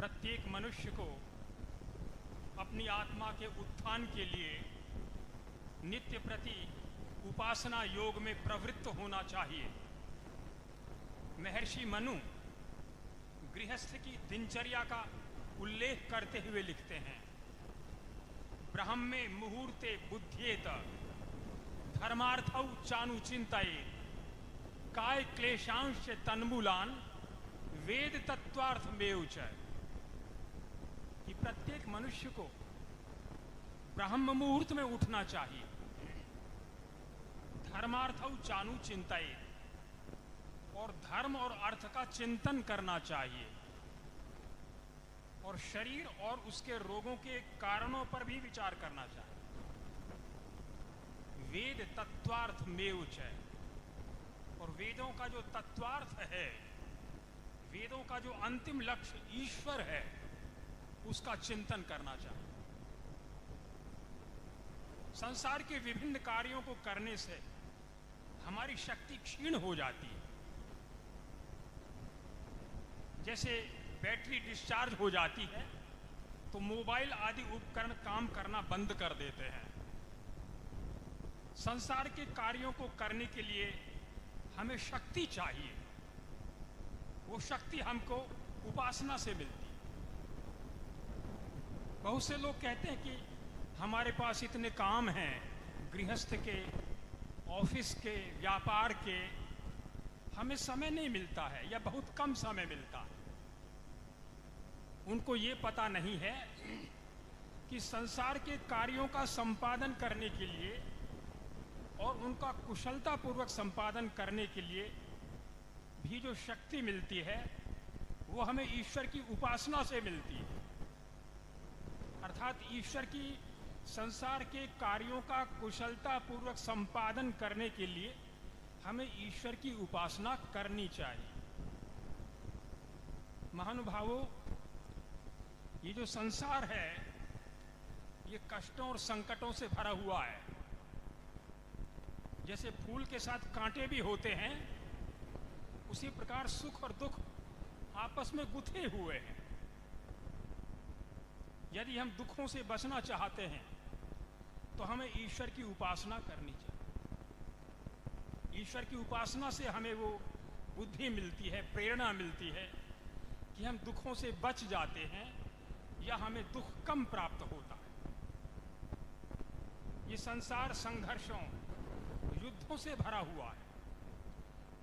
प्रत्येक मनुष्य को अपनी आत्मा के उत्थान के लिए नित्य प्रति उपासना योग में प्रवृत्त होना चाहिए। महर्षि मनु गृहस्थ की दिनचर्या का उल्लेख करते हुए लिखते हैं, ब्रह्मे मुहूर्ते बुद्ध्येत धर्मार्थौ चानुचिंतये काय क्लेशांश तन्मूलान वेद तत्वार्थ में उच। कि प्रत्येक मनुष्य को ब्रह्म मुहूर्त में उठना चाहिए, धर्मार्थौ चानुचिंतये और धर्म और अर्थ का चिंतन करना चाहिए, और शरीर और उसके रोगों के कारणों पर भी विचार करना चाहिए। वेद तत्वार्थ में उच है, और वेदों का जो तत्वार्थ है, वेदों का जो अंतिम लक्ष्य ईश्वर है, उसका चिंतन करना चाहिए। संसार के विभिन्न कार्यों को करने से हमारी शक्ति क्षीण हो जाती है। जैसे बैटरी डिस्चार्ज हो जाती है तो मोबाइल आदि उपकरण काम करना बंद कर देते हैं। संसार के कार्यों को करने के लिए हमें शक्ति चाहिए। वो शक्ति हमको उपासना से मिलती है। बहुत से लोग कहते हैं कि हमारे पास इतने काम हैं, गृहस्थ के, ऑफिस के, व्यापार के, हमें समय नहीं मिलता है या बहुत कम समय मिलता है। उनको ये पता नहीं है कि संसार के कार्यों का संपादन करने के लिए और उनका कुशलतापूर्वक संपादन करने के लिए भी जो शक्ति मिलती है वो हमें ईश्वर की उपासना से मिलती है। अर्थात ईश्वर की संसार के कार्यों का कुशलतापूर्वक संपादन करने के लिए हमें ईश्वर की उपासना करनी चाहिए। महानुभावों, ये जो संसार है ये कष्टों और संकटों से भरा हुआ है। जैसे फूल के साथ कांटे भी होते हैं, उसी प्रकार सुख और दुख आपस में गुथे हुए हैं। यदि हम दुखों से बचना चाहते हैं तो हमें ईश्वर की उपासना करनी चाहिए। ईश्वर की उपासना से हमें वो बुद्धि मिलती है, प्रेरणा मिलती है कि हम दुखों से बच जाते हैं या हमें दुख कम प्राप्त होता है। ये संसार संघर्षों, युद्धों से भरा हुआ है।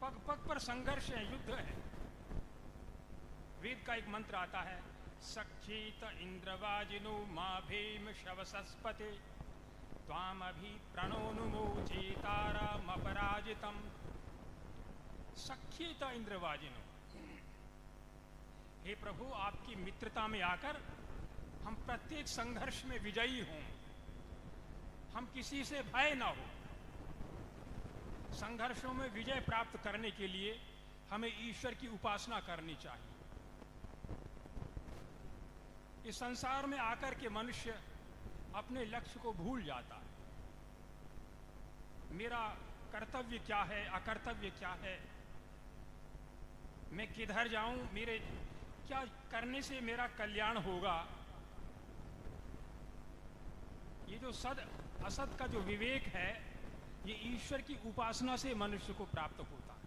पग पग पर संघर्ष है, युद्ध है। वेद का एक मंत्र आता है, सक्षीत इंद्रवाजिनो माँ भीम शवसस्पते त्वाम अभि प्रणोनुमोचेतारमपराजितम। सक्षीत इंद्रवाजिनो, हे प्रभु, आपकी मित्रता में आकर हम प्रत्येक संघर्ष में विजयी हों, हम किसी से भय न हो। संघर्षों में विजय प्राप्त करने के लिए हमें ईश्वर की उपासना करनी चाहिए। इस संसार में आकर के मनुष्य अपने लक्ष्य को भूल जाता है। मेरा कर्तव्य क्या है, अकर्तव्य क्या है, मैं किधर जाऊं, मेरे क्या करने से मेरा कल्याण होगा। ये जो सद असत का जो विवेक है, ये ईश्वर की उपासना से मनुष्य को प्राप्त होता है।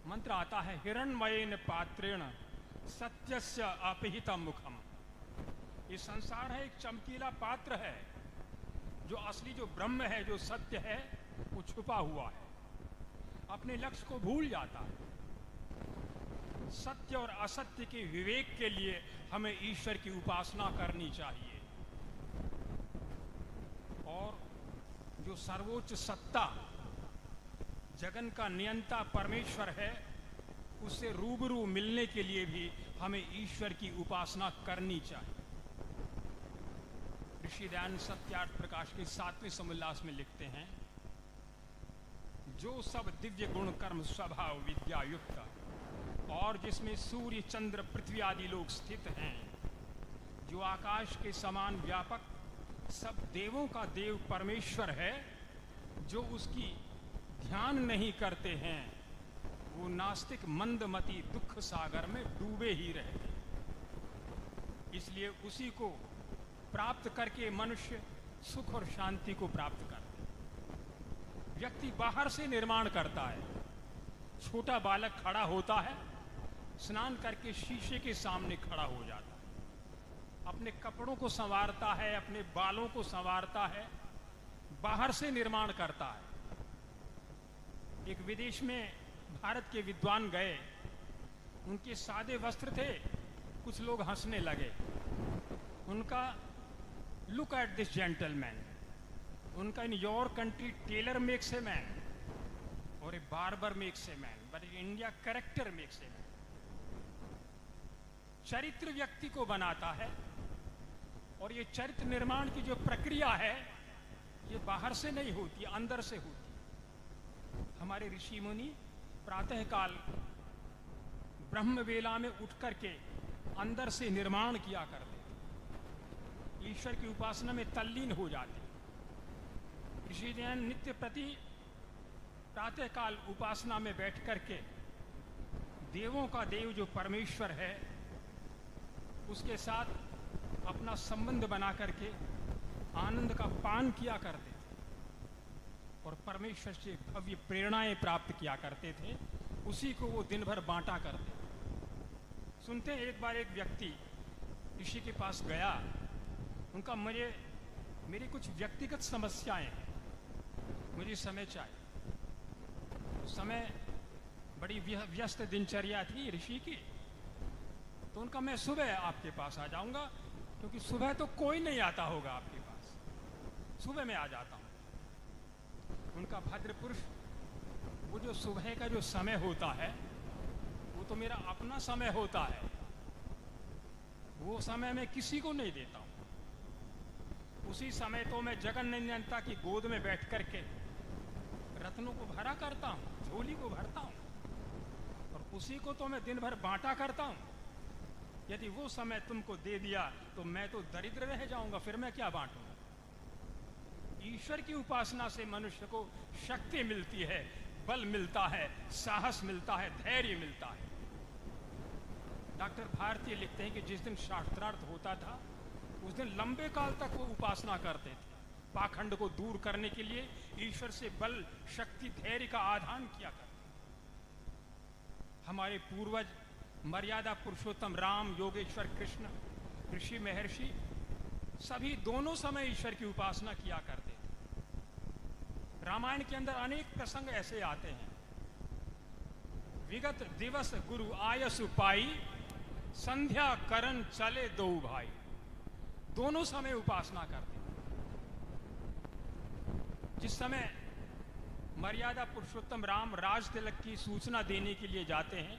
मंत्र आता है, हिरण्मयेन पात्रेण सत्यस्य अपहितम मुखम। ये संसार है, एक चमकीला पात्र है, जो असली जो ब्रह्म है, जो सत्य है, वो छुपा हुआ है। अपने लक्ष्य को भूल जाता है। सत्य और असत्य के विवेक के लिए हमें ईश्वर की उपासना करनी चाहिए। और जो सर्वोच्च सत्ता, जगन का नियंता परमेश्वर है, उससे रूबरू मिलने के लिए भी हमें ईश्वर की उपासना करनी चाहिए। ऋषि दयानंद सत्यार्थ प्रकाश के 7वें समोल्लास में लिखते हैं, जो सब दिव्य गुण कर्म स्वभाव विद्या युक्त और जिसमें सूर्य चंद्र पृथ्वी आदि लोग स्थित हैं, जो आकाश के समान व्यापक सब देवों का देव परमेश्वर है, जो उसकी ध्यान नहीं करते हैं वो नास्तिक मंदमती दुख सागर में डूबे ही रहते हैं। इसलिए उसी को प्राप्त करके मनुष्य सुख और शांति को प्राप्त करता है। व्यक्ति बाहर से निर्माण करता है। छोटा बालक खड़ा होता है, स्नान करके शीशे के सामने खड़ा हो जाता है, अपने कपड़ों को संवारता है, अपने बालों को संवारता है, बाहर से निर्माण करता है। एक विदेश में भारत के विद्वान गए, उनके सादे वस्त्र थे, कुछ लोग हंसने लगे। उनका लुक एट दिस जेंटलमैन, उनका in your country tailor makes a man और a barber makes a man, but in India character makes a man. चरित्र व्यक्ति को बनाता है, और ये चरित्र निर्माण की जो प्रक्रिया है ये बाहर से नहीं होती, अंदर से होती। हमारे ऋषि मुनि प्रातःकाल ब्रह्म वेला में उठ करके अंदर से निर्माण किया करते, ईश्वर की उपासना में तल्लीन हो जाते। ऋषि जैन नित्य प्रति प्रातःकाल उपासना में बैठ करके देवों का देव जो परमेश्वर है उसके साथ अपना संबंध बना करके आनंद का पान किया करते थे और परमेश्वर से भव्य प्रेरणाएं प्राप्त किया करते थे। उसी को वो दिन भर बांटा करते थे। सुनते हैं एक बार एक व्यक्ति ऋषि के पास गया, उनका मेरी कुछ व्यक्तिगत समस्याएं हैं, मुझे समय चाहिए। उस समय बड़ी व्यस्त दिनचर्या थी ऋषि की, तो उनका मैं सुबह आपके पास आ जाऊंगा, क्योंकि सुबह तो कोई नहीं आता होगा आपके पास, सुबह मैं आ जाता हूं। उनका भद्र पुरुष, वो जो सुबह का जो समय होता है वो तो मेरा अपना समय होता है, वो समय मैं किसी को नहीं देता हूं। उसी समय तो मैं जगन्नाथ की गोद में बैठ करके रत्नों को भरा करता हूं, झोली को भरता हूं, और उसी को तो मैं दिन भर बांटा करता हूं। यदि वो समय तुमको दे दिया तो मैं तो दरिद्र रह जाऊंगा, फिर मैं क्या बांटूंगा। ईश्वर की उपासना से मनुष्य को शक्ति मिलती है, बल मिलता है, साहस मिलता है, धैर्य मिलता है। डॉक्टर भारती लिखते हैं कि जिस दिन शास्त्रार्थ होता था उस दिन लंबे काल तक वो उपासना करते थे, पाखंड को दूर करने के लिए ईश्वर से बल, शक्ति, धैर्य का आधान किया करते। हमारे पूर्वज मर्यादा पुरुषोत्तम राम, योगेश्वर कृष्ण, ऋषि महर्षि सभी दोनों समय ईश्वर की उपासना किया करते थे। रामायण के अंदर अनेक प्रसंग ऐसे आते हैं। विगत दिवस गुरु आयसु पाई, संध्या करन चले दो भाई। दोनों समय उपासना करते थे। जिस समय मर्यादा पुरुषोत्तम राम राज तिलक की सूचना देने के लिए जाते हैं,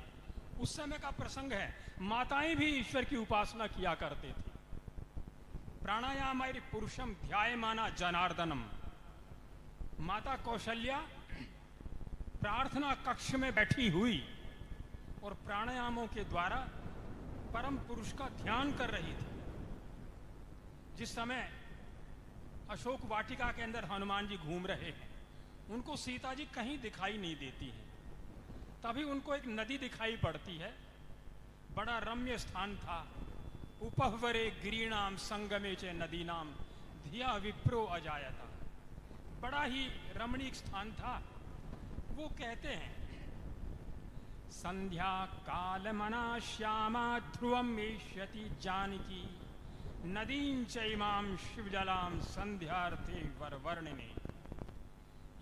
उस समय का प्रसंग है। माताएं भी ईश्वर की उपासना किया करते थे। प्राणायाम पुरुषम ध्यायमाना जनार्दनम। माता कौशल्या प्रार्थना कक्ष में बैठी हुई और प्राणायामों के द्वारा परम पुरुष का ध्यान कर रही थी। जिस समय अशोक वाटिका के अंदर हनुमान जी घूम रहे हैं, उनको सीता जी कहीं दिखाई नहीं देती हैं। तभी उनको एक नदी दिखाई पड़ती है, बड़ा रम्य स्थान था। उपहवरे गिरीणाम संगमे च नदीनाम धिया विप्रो अजायता। बड़ा ही रमणीक स्थान था। वो कहते हैं, संध्या काल मना श्यामा ध्रुवम मेष्यति जानकी, नदीं चैमाम शिवजलाम संध्यार्थे वरवर्णिने।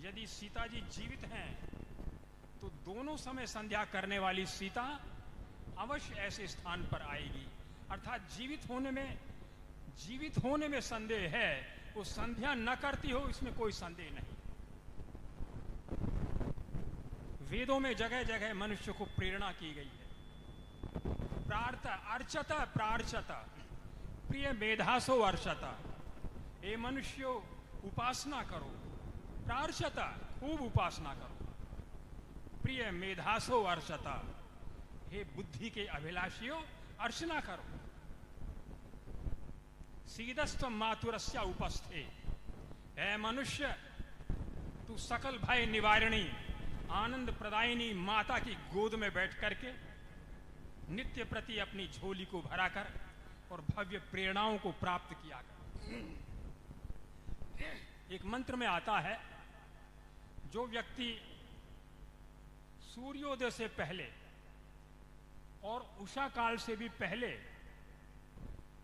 यदि सीता जी जीवित हैं तो दोनों समय संध्या करने वाली सीता अवश्य ऐसे स्थान पर आएगी। अर्थात जीवित होने में संदेह है, वो संध्या न करती हो इसमें कोई संदेह नहीं। वेदों में जगह जगह मनुष्य को प्रेरणा की गई है। प्रार्थ अर्चत प्रार्चत प्रिय मेधासो अर्चत। ए मनुष्यो उपासना करो, प्रार्चत खूब उपासना करो, प्रिय मेधासो अर्चत। हे बुद्धि के अभिलाषियों अर्चना करो। सीदस्त्व मातुरस्य उपस्थे। है मनुष्य, तू सकल भय निवारिणी, आनंद प्रदायिनी माता की गोद में बैठ करके नित्य प्रति अपनी झोली को भरा कर और भव्य प्रेरणाओं को प्राप्त किया गया। एक मंत्र में आता है, जो व्यक्ति सूर्योदय से पहले और उषा काल से भी पहले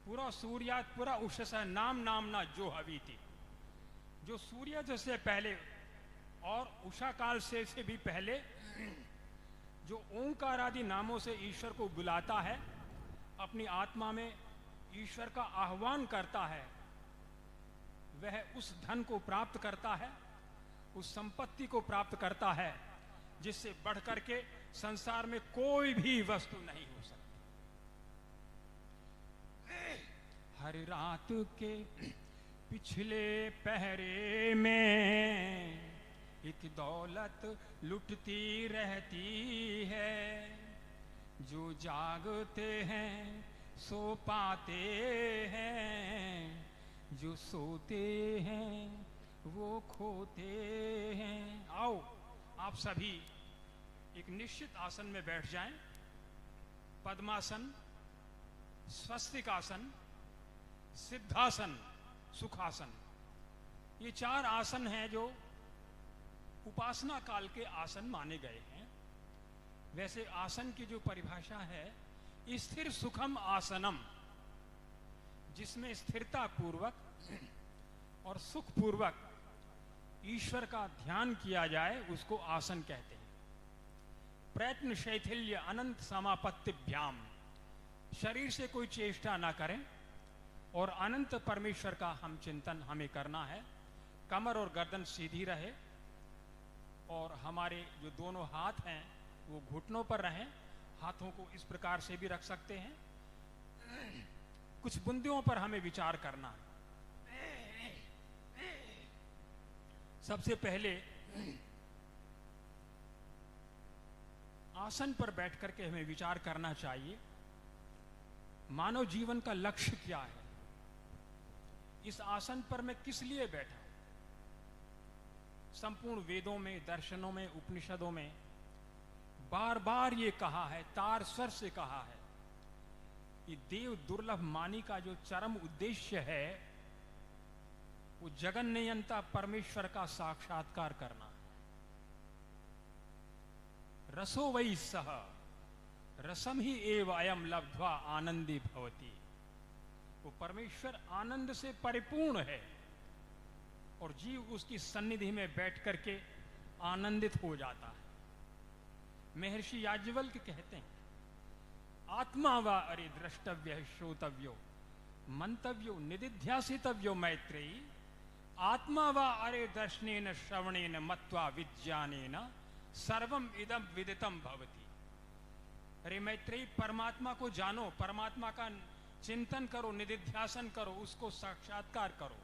पूरा सूर्यात पूरा उषसा नाम नामना जो हवी थी, जो सूर्योदय से पहले और उषा काल से भी पहले जो ओंकार आदि नामों से ईश्वर को बुलाता है, अपनी आत्मा में ईश्वर का आह्वान करता है, वह उस धन को प्राप्त करता है, उस संपत्ति को प्राप्त करता है जिससे बढ़कर के संसार में कोई भी वस्तु नहीं हो सकती। हर रात के पिछले पहरे में एक दौलत लुटती रहती है, जो जागते हैं सो पाते हैं, जो सोते हैं वो खोते हैं। आओ आप सभी एक निश्चित आसन में बैठ जाएं। पद्मासन, स्वस्तिकासन, सिद्धासन, सुखासन, ये 4 आसन हैं जो उपासना काल के आसन माने गए हैं। वैसे आसन की जो परिभाषा है, स्थिर सुखम आसनम, जिसमें स्थिरता पूर्वक और सुख पूर्वक ईश्वर का ध्यान किया जाए, उसको आसन कहते हैं। प्रयत्न शैथिल्य अनंत समापत्तिभ्याम, शरीर से कोई चेष्टा ना करें और अनंत परमेश्वर का हम चिंतन हमें करना है। कमर और गर्दन सीधी रहे और हमारे जो दोनों हाथ हैं वो घुटनों पर रहें। हाथों को इस प्रकार से भी रख सकते हैं। कुछ बिंदुओं पर हमें विचार करना है। सबसे पहले आसन पर बैठ करके हमें विचार करना चाहिए, मानव जीवन का लक्ष्य क्या है, इस आसन पर मैं किस लिए बैठा। संपूर्ण वेदों में, दर्शनों में, उपनिषदों में बार बार ये कहा है, तार स्वर से कहा है कि देव दुर्लभ मानी का जो चरम उद्देश्य है वो जगन नियंता परमेश्वर का साक्षात्कार करना। रसो वै सह रसम ही एव अयम लब्ध्वा आनंदी भवति। वो परमेश्वर आनंद से परिपूर्ण है और जीव उसकी सन्निधि में बैठ करके आनंदित हो जाता है। महर्षि याज्ञवल्क्य कहते हैं, आत्मा वा अरे द्रष्टव्य श्रोतव्यो मंतव्यो निदिध्यासितव्यो मैत्रेयी, आत्मा वा अरे दर्शनेन श्रवणेन मत्वा विज्ञानेन सर्वम इदम विदितम भवति। अरे मैत्रेयी, परमात्मा को जानो, परमात्मा का चिंतन करो, निदिध्यासन करो, उसको साक्षात्कार करो।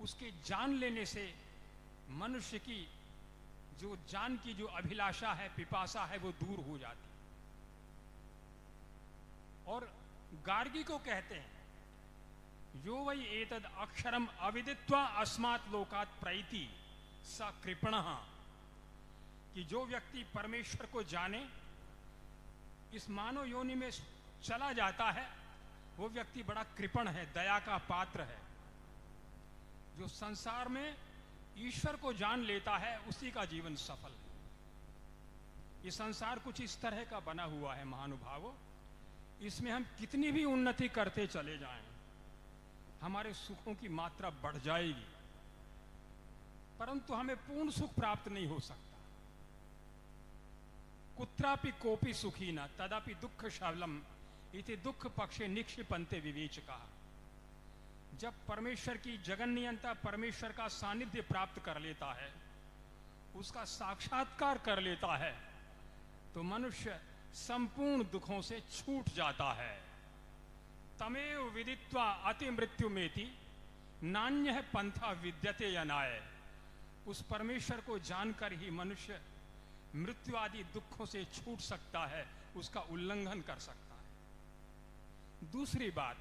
उसके जान लेने से मनुष्य की जो जान की जो अभिलाषा है, पिपासा है, वो दूर हो जाती। और गार्गी को कहते हैं, यो वै एतद अक्षरम अविदित्वा अस्मात् लोकात् प्रैति स कृपणः, कि जो व्यक्ति परमेश्वर को जाने, इस मानव योनि में चला जाता है, वो व्यक्ति बड़ा कृपण है, दया का पात्र है। जो संसार में ईश्वर को जान लेता है उसी का जीवन सफल है। ये संसार कुछ इस तरह का बना हुआ है महानुभावों, इसमें हम कितनी भी उन्नति करते चले जाएं, हमारे सुखों की मात्रा बढ़ जाएगी, परंतु हमें पूर्ण सुख प्राप्त नहीं हो सकता। कुत्रापि कोपि सुखी न तदापि दुख शवलम इति दुख पक्षे निक्षिपन्ते विवेचकाः। जब परमेश्वर की जगन नियंता परमेश्वर का सानिध्य प्राप्त कर लेता है, उसका साक्षात्कार कर लेता है, तो मनुष्य संपूर्ण दुखों से छूट जाता है। तमेव विदित्वा अति मृत्यु मेति नान्यः पंथा विद्यते यनाय। उस परमेश्वर को जानकर ही मनुष्य मृत्यु आदि दुखों से छूट सकता है, उसका उल्लंघन कर सकता है। दूसरी बात,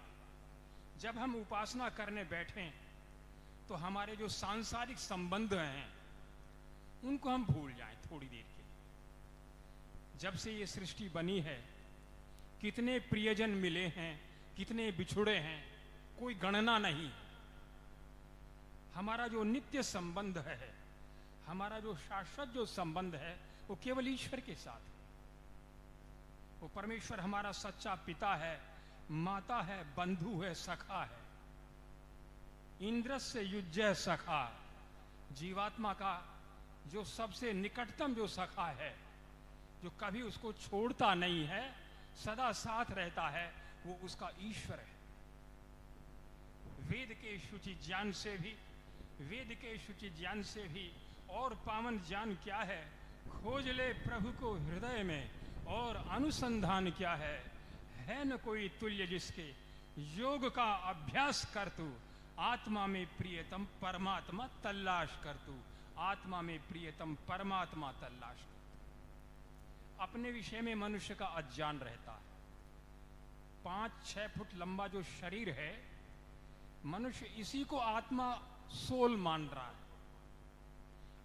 जब हम उपासना करने बैठें तो हमारे जो सांसारिक संबंध हैं उनको हम भूल जाएं थोड़ी देर के लिए। जब से ये सृष्टि बनी है, कितने प्रियजन मिले हैं, कितने बिछुड़े हैं, कोई गणना नहीं। हमारा जो नित्य संबंध है, हमारा जो शाश्वत जो संबंध है, वो केवल ईश्वर के साथ है। वो परमेश्वर हमारा सच्चा पिता है, माता है, बंधु है, सखा है। इंद्रस्य युज्य सखा, जीवात्मा का जो सबसे निकटतम जो सखा है, जो कभी उसको छोड़ता नहीं है, सदा साथ रहता है, वो उसका ईश्वर है। वेद के शुचि ज्ञान से भी, वेद के शुचि ज्ञान से भी और पावन ज्ञान क्या है? खोज ले प्रभु को हृदय में, और अनुसंधान क्या है न कोई तुल्य जिसके। योग का अभ्यास कर तू, आत्मा में प्रियतम परमात्मा तलाश कर तू, आत्मा में प्रियतम परमात्मा तलाश कर तू। अपने विषय में मनुष्य का अज्ञान रहता है। 5-6 फुट लंबा जो शरीर है, मनुष्य इसी को आत्मा सोल मान रहा है।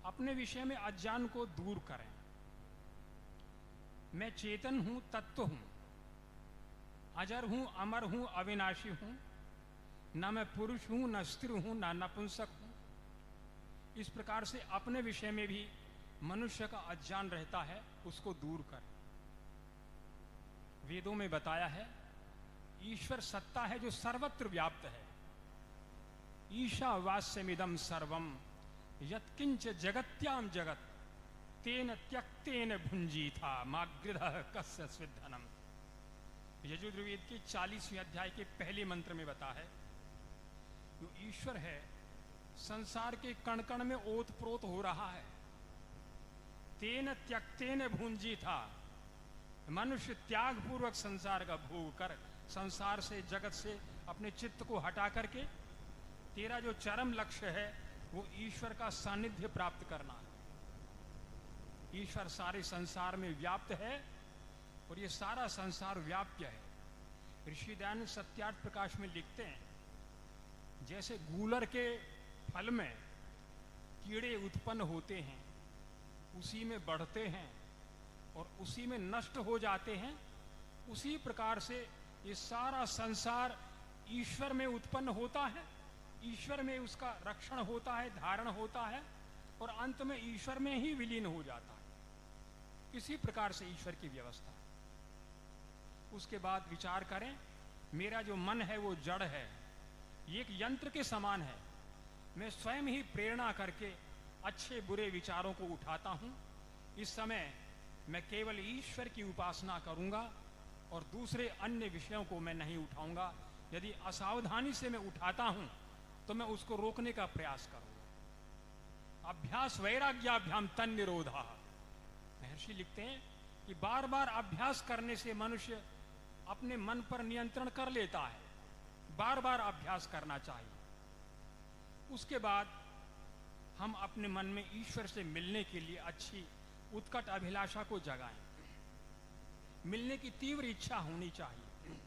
अपने विषय में अज्ञान को दूर करें। मैं चेतन हूं, तत्व हूं, अजर हूं, अमर हूं, अविनाशी हूं, ना मैं पुरुष हूं, न स्त्री हूं, ना नपुंसक हूं। इस प्रकार से अपने विषय में भी मनुष्य का अज्ञान रहता है, उसको दूर कर। वेदों में बताया है ईश्वर सत्ता है जो सर्वत्र व्याप्त है। ईशावास्यमिदं सर्वम यत्किंच जगत्याम जगत तेन त्यक्तेन भुंजीथा मागृधः कस्य स्विद्धनम। यजुर्वेद के 40वें अध्याय के पहले मंत्र में बता है, जो ईश्वर है संसार के कण कण में ओत प्रोत हो रहा है। तेन त्यक्तेन भुंजीथा, मनुष्य त्याग पूर्वक संसार का भोग कर, संसार से, जगत से अपने चित्त को हटा करके तेरा जो चरम लक्ष्य है वो ईश्वर का सानिध्य प्राप्त करना है। ईश्वर सारे संसार में व्याप्त है और ये सारा संसार व्याप्य है। ऋषि दयानंद सत्यार्थ प्रकाश में लिखते हैं, जैसे गूलर के फल में कीड़े उत्पन्न होते हैं, उसी में बढ़ते हैं और उसी में नष्ट हो जाते हैं, उसी प्रकार से ये सारा संसार ईश्वर में उत्पन्न होता है, ईश्वर में उसका रक्षण होता है, धारण होता है और अंत में ईश्वर में ही विलीन हो जाता है। इसी प्रकार से ईश्वर की व्यवस्था है। उसके बाद विचार करें, मेरा जो मन है वो जड़ है, ये एक यंत्र के समान है। मैं स्वयं ही प्रेरणा करके अच्छे बुरे विचारों को उठाता हूं। इस समय मैं केवल ईश्वर की उपासना करूंगा और दूसरे अन्य विषयों को मैं नहीं उठाऊंगा। यदि असावधानी से मैं उठाता हूं तो मैं उसको रोकने का प्रयास करूंगा। अभ्यास वैराग्याभ्याम तन निरोधा। महर्षि लिखते हैं कि बार बार अभ्यास करने से मनुष्य अपने मन पर नियंत्रण कर लेता है। बार बार अभ्यास करना चाहिए। उसके बाद हम अपने मन में ईश्वर से मिलने के लिए अच्छी उत्कट अभिलाषा को जगाएं। मिलने की तीव्र इच्छा होनी चाहिए।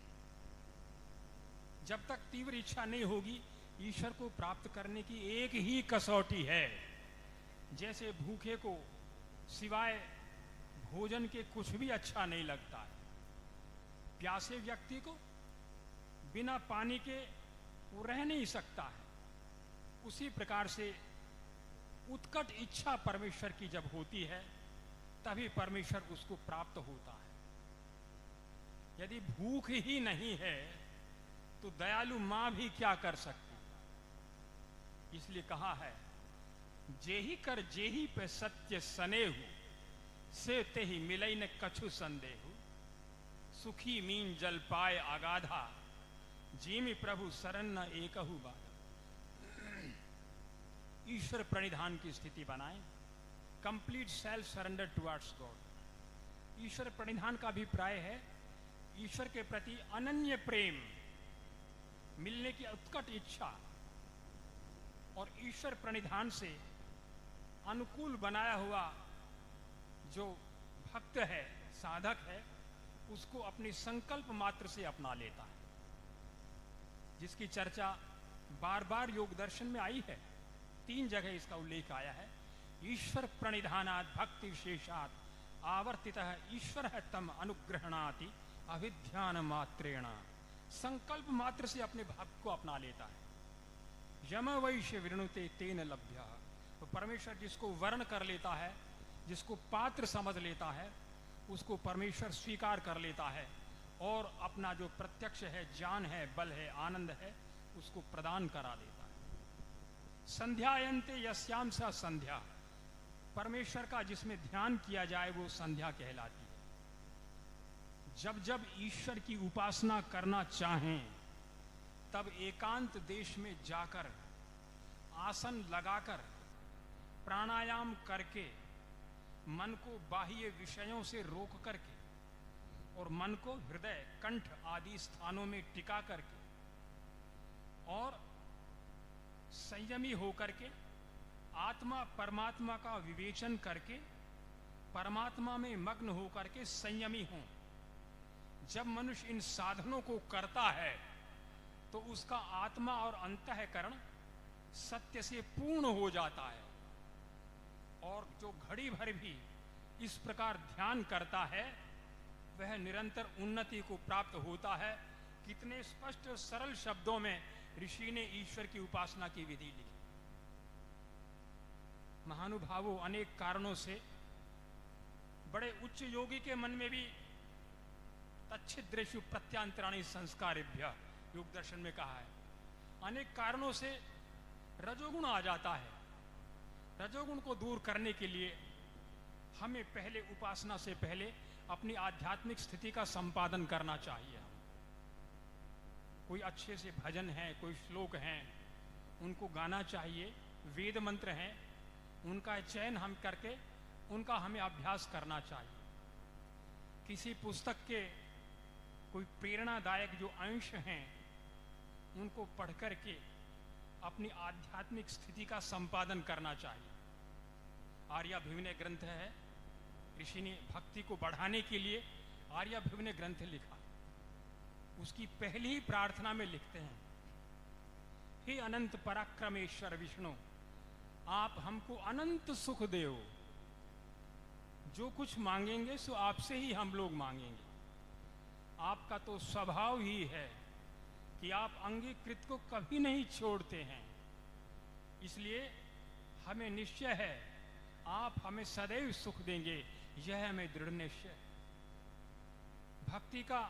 जब तक तीव्र इच्छा नहीं होगी, ईश्वर को प्राप्त करने की एक ही कसौटी है। जैसे भूखे को सिवाय भोजन के कुछ भी अच्छा नहीं लगता है, प्यासे व्यक्ति को बिना पानी के वो रह नहीं सकता है, उसी प्रकार से उत्कट इच्छा परमेश्वर की जब होती है तभी परमेश्वर उसको प्राप्त होता है। यदि भूख ही नहीं है तो दयालु मां भी क्या कर सकती। इसलिए कहा है, जेहि कर जेहि पे सत्य सनेहु, से ते ही मिलई न कछु संदेहु। सुखी मीन जल पाए अगाधा, जीमि प्रभु शरण न एकहु बाधा। ईश्वर प्रणिधान की स्थिति बनाएं। Complete self surrender towards God. ईश्वर प्रणिधान का अभिप्राय है ईश्वर के प्रति अनन्य प्रेम, मिलने की उत्कट इच्छा और ईश्वर प्रणिधान से अनुकूल बनाया हुआ जो भक्त है, साधक है, उसको अपनी संकल्प मात्र से अपना लेता है, जिसकी चर्चा बार बार योग दर्शन में आई है। 3 जगह इसका उल्लेख आया है। ईश्वर प्रणिधानात् भक्ति विशेषात् आवर्तितः ईश्वर तम अनुग्रहणाति अभिध्यान मात्रेण। संकल्प मात्र से अपने भक्त को अपना लेता है। यम वैश्य विरणुते तेन लभ्य, तो परमेश्वर जिसको वर्ण कर लेता है, जिसको पात्र समझ लेता है, उसको परमेश्वर स्वीकार कर लेता है और अपना जो प्रत्यक्ष है, ज्ञान है, बल है, आनंद है, उसको प्रदान करा देता है। संध्यायन्ते यस्याम सा संध्या, परमेश्वर का जिसमें ध्यान किया जाए वो संध्या कहलाती है। जब जब ईश्वर की उपासना करना चाहें तब एकांत देश में जाकर आसन लगाकर प्राणायाम करके मन को बाह्य विषयों से रोक करके और मन को हृदय, कंठ आदि स्थानों में टिका करके और संयमी होकर के आत्मा परमात्मा का विवेचन करके परमात्मा में मग्न होकर के संयमी हों। जब मनुष्य इन साधनों को करता है तो उसका आत्मा और अंतःकरण सत्य से पूर्ण हो जाता है और जो घड़ी भर भी इस प्रकार ध्यान करता है वह निरंतर उन्नति को प्राप्त होता है। कितने स्पष्ट और सरल शब्दों में ऋषि ने ईश्वर की उपासना की विधि लिखी। महानुभावों, अनेक कारणों से बड़े उच्च योगी के मन में भी तच्छिद्रेषु प्रत्यांतराणि संस्कारेभ्यः योग दर्शन में कहा है, अनेक कारणों से रजोगुण आ जाता है। रजोगुण को दूर करने के लिए हमें पहले उपासना से पहले अपनी आध्यात्मिक स्थिति का संपादन करना चाहिए। कोई अच्छे से भजन है, कोई श्लोक हैं, उनको गाना चाहिए। वेद मंत्र हैं, उनका चयन हम करके उनका हमें अभ्यास करना चाहिए। किसी पुस्तक के कोई प्रेरणादायक जो अंश हैं उनको पढ़ करके अपनी आध्यात्मिक स्थिति का संपादन करना चाहिए। आर्याभिविनय ग्रंथ है, ऋषि ने भक्ति को बढ़ाने के लिए आर्याभिविनय ग्रंथ लिखा। उसकी पहली ही प्रार्थना में लिखते हैं, हे अनंत पराक्रमेश्वर विष्णु, आप हमको अनंत सुख देओ। जो कुछ मांगेंगे सो आपसे ही हम लोग मांगेंगे। आपका तो स्वभाव ही है कि आप अंगीकृत को कभी नहीं छोड़ते हैं, इसलिए हमें निश्चय है आप हमें सदैव सुख देंगे, यह हमें दृढ़ निश्चय। भक्ति का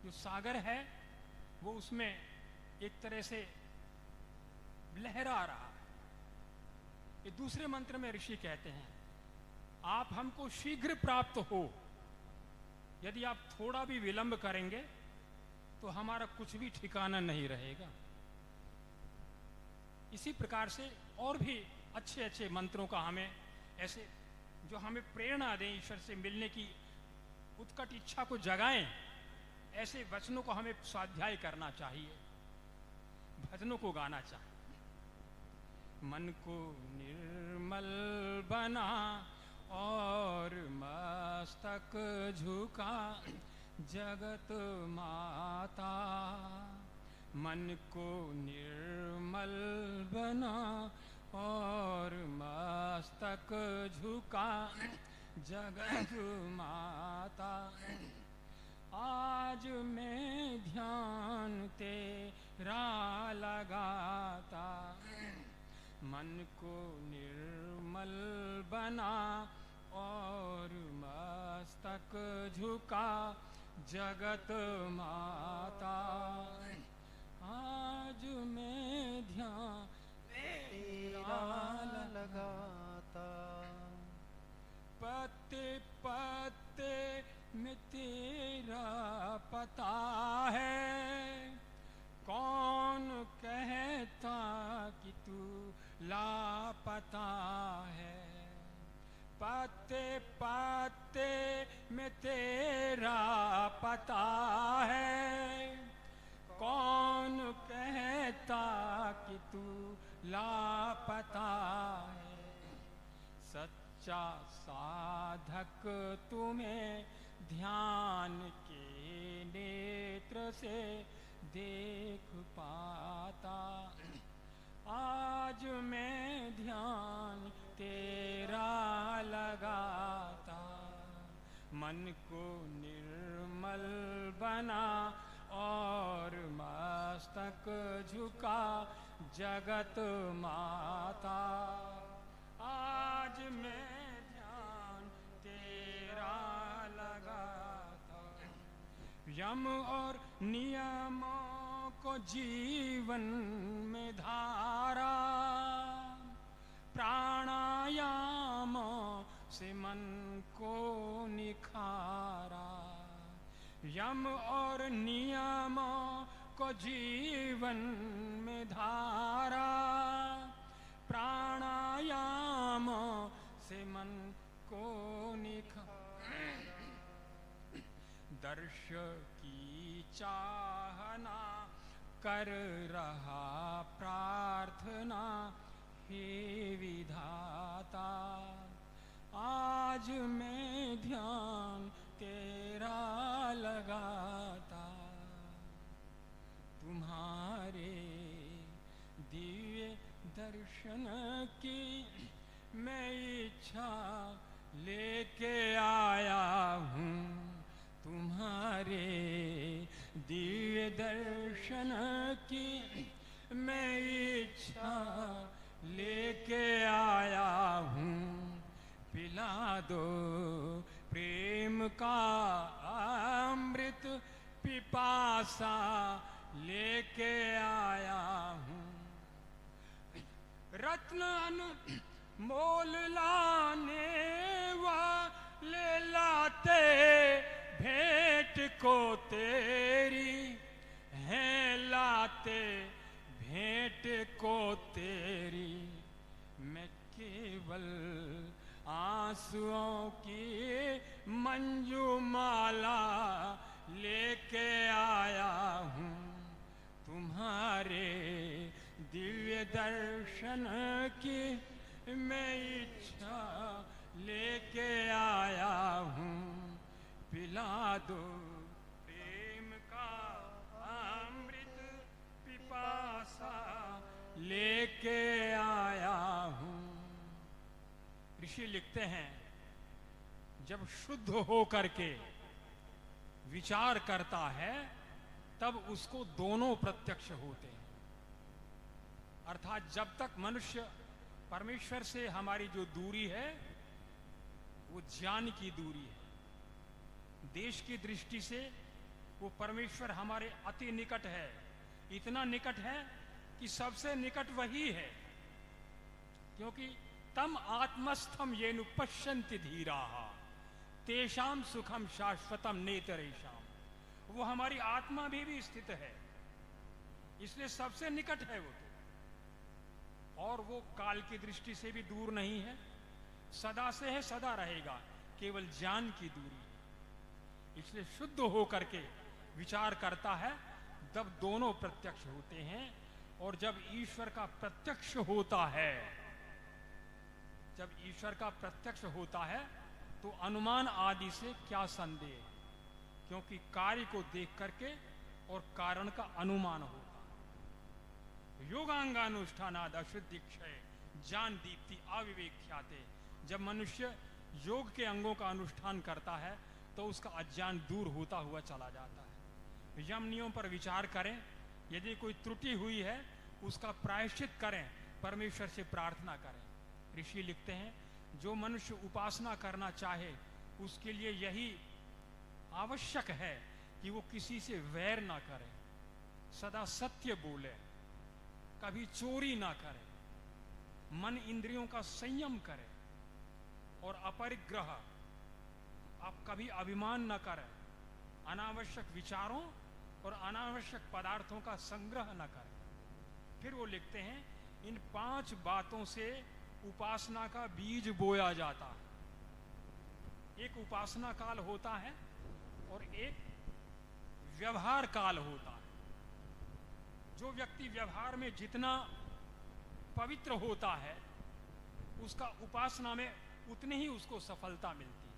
जो सागर है वो उसमें एक तरह से लहरा रहा है। ये दूसरे मंत्र में ऋषि कहते हैं, आप हमको शीघ्र प्राप्त हो। यदि आप थोड़ा भी विलंब करेंगे तो हमारा कुछ भी ठिकाना नहीं रहेगा। इसी प्रकार से और भी अच्छे अच्छे मंत्रों का हमें ऐसे जो हमें प्रेरणा दें, ईश्वर से मिलने की उत्कट इच्छा को जगाएं, ऐसे वचनों को हमें स्वाध्याय करना चाहिए, भजनों को गाना चाहिए। मन को निर्मल बना और मस्तक झुका जगत माता। मन को निर्मल बना और मस्तक झुका जगत माता। आज मैं ध्यान तेरा लगाता। मन को निर्मल बना और मस्तक झुका जगत माता। आज मैं ध्यान तेरा लगाता। पत्ते पत्ते में तेरा पता है, कौन कहता कि तू लापता है। पत्ते पत्ते में तेरा पता है, कौन कहता कि तू लापता है। सच्चा साधक तुम्हें ध्यान के नेत्र से देख पाता। आज मैं ध्यान तेरा लगाता। मन को निर्मल बना और मस्तक झुका जगत माता। आज मैं ध्यान तेरा लगाता, यम और नियमों को जीवन में धारा, प्राणायाम से मन को निखारा। यम और नियमों को जीवन में धारा, प्राणायाम से मन को निखारा। दर्श की चाहना कर रहा प्रार्थना, हे विधाता आज मैं ध्यान तेरा लगाता। तुम्हारे दिव्य दर्शन की मैं इच्छा लेके आया हूँ, तुम्हारे दिव्य दर्शन की मैं इच्छा लेके आया हूँ। पिला दो प्रेम का अमृत पिपासा लेके आया हूँ। रत्न अनमोल लाने वाले लाते भेंट को तेरी हैं, लाते भेंट को तेरी। मैं केवल आंसुओं की मंजुमाला लेके आया हूँ, तुम्हारे दिव्य दर्शन की मैं इच्छा लेके आया हूँ। पिला दो प्रेम का अमृत पिपासा लेके आया हूँ। ऋषि लिखते हैं, जब शुद्ध हो करके विचार करता है तब उसको दोनों प्रत्यक्ष होते हैं। अर्थात जब तक मनुष्य परमेश्वर से हमारी जो दूरी है वो ज्ञान की दूरी है। देश की दृष्टि से वो परमेश्वर हमारे अति निकट है, इतना निकट है कि सबसे निकट वही है, क्योंकि तम आत्मस्थम येनु पश्यन्ति धीराः तेषाम सुखम शाश्वतम नेतरेषाम। वो हमारी आत्मा में भी स्थित है, इसलिए सबसे निकट है वो तो। और वो काल की दृष्टि से भी दूर नहीं है, सदा से है, सदा रहेगा, केवल ज्ञान की दूरी है। इसलिए शुद्ध हो करके विचार करता है तब दोनों प्रत्यक्ष होते हैं। और जब ईश्वर का प्रत्यक्ष होता है, जब ईश्वर का प्रत्यक्ष होता है तो अनुमान आदि से क्या संदेह, क्योंकि कार्य को देख करके और कारण का अनुमान होता है। योगांगानुष्ठानाद अशुद्धि क्षय ज्ञान दीप्ति अविवेक ख्याते। जब मनुष्य योग के अंगों का अनुष्ठान करता है तो उसका अज्ञान दूर होता हुआ चला जाता है। यम नियम पर विचार करें, यदि कोई त्रुटि हुई है उसका प्रायश्चित करें, परमेश्वर से प्रार्थना करें। ऋषि लिखते हैं, जो मनुष्य उपासना करना चाहे उसके लिए यही आवश्यक है कि वो किसी से वैर ना करे, सदा सत्य बोले, कभी चोरी ना करे, मन इंद्रियों का संयम करे और अपरिग्रह, आप कभी अभिमान न करें, अनावश्यक विचारों और अनावश्यक पदार्थों का संग्रह न करें। फिर वो लिखते हैं, इन 5 बातों से उपासना का बीज बोया जाता है। एक उपासना काल होता है और एक व्यवहार काल होता है। जो व्यक्ति व्यवहार में जितना पवित्र होता है उसका उपासना में उतनी ही उसको सफलता मिलती है।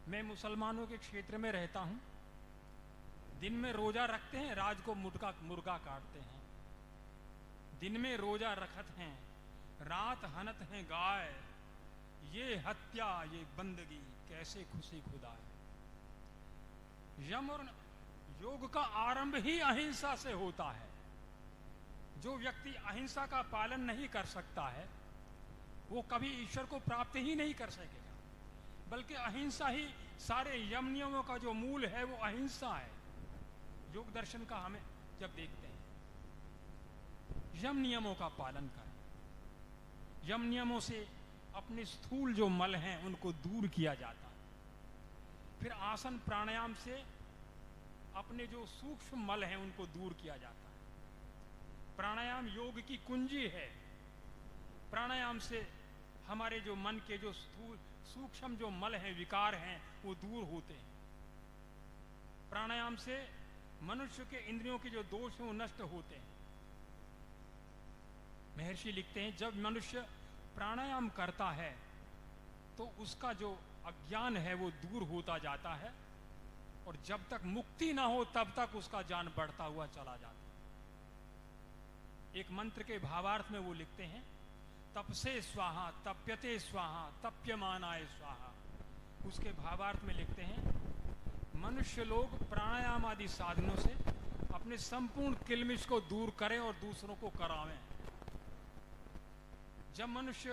मैं मुसलमानों के क्षेत्र में रहता हूं, दिन में रोजा रखते हैं, रात को मुर्गा काटते हैं। दिन में रोजा रखत हैं, रात हनत हैं गाय, ये हत्या ये बंदगी कैसे खुशी खुदा है। योग का आरंभ ही अहिंसा से होता है। जो व्यक्ति अहिंसा का पालन नहीं कर सकता है वो कभी ईश्वर को प्राप्त ही नहीं कर सकेगा, बल्कि अहिंसा ही सारे यम नियमों का जो मूल है वो अहिंसा है। योग दर्शन का हमें जब देखते हैं, यम नियमों का पालन करें, यम नियमों से अपने स्थूल जो मल हैं उनको दूर किया जाता है। फिर आसन प्राणायाम से अपने जो सूक्ष्म मल हैं उनको दूर किया जाता है। प्राणायाम योग की कुंजी है। प्राणायाम से हमारे जो मन के जो स्थूल सूक्ष्म जो मल हैं, विकार हैं, वो दूर होते हैं। प्राणायाम से मनुष्य के इंद्रियों के जो दोष हैं वो नष्ट होते हैं। महर्षि लिखते हैं, जब मनुष्य प्राणायाम करता है तो उसका जो अज्ञान है वो दूर होता जाता है, और जब तक मुक्ति ना हो तब तक उसका ज्ञान बढ़ता हुआ चला जाता है। एक मंत्र के भावार्थ में वो लिखते हैं, तपसे स्वाहा तप्यते स्वाहा तप्यमानाय स्वाहा। उसके भावार्थ में लिखते हैं, मनुष्य लोग प्राणायाम आदि साधनों से अपने संपूर्ण किलमिश को दूर करें और दूसरों को करावें। जब मनुष्य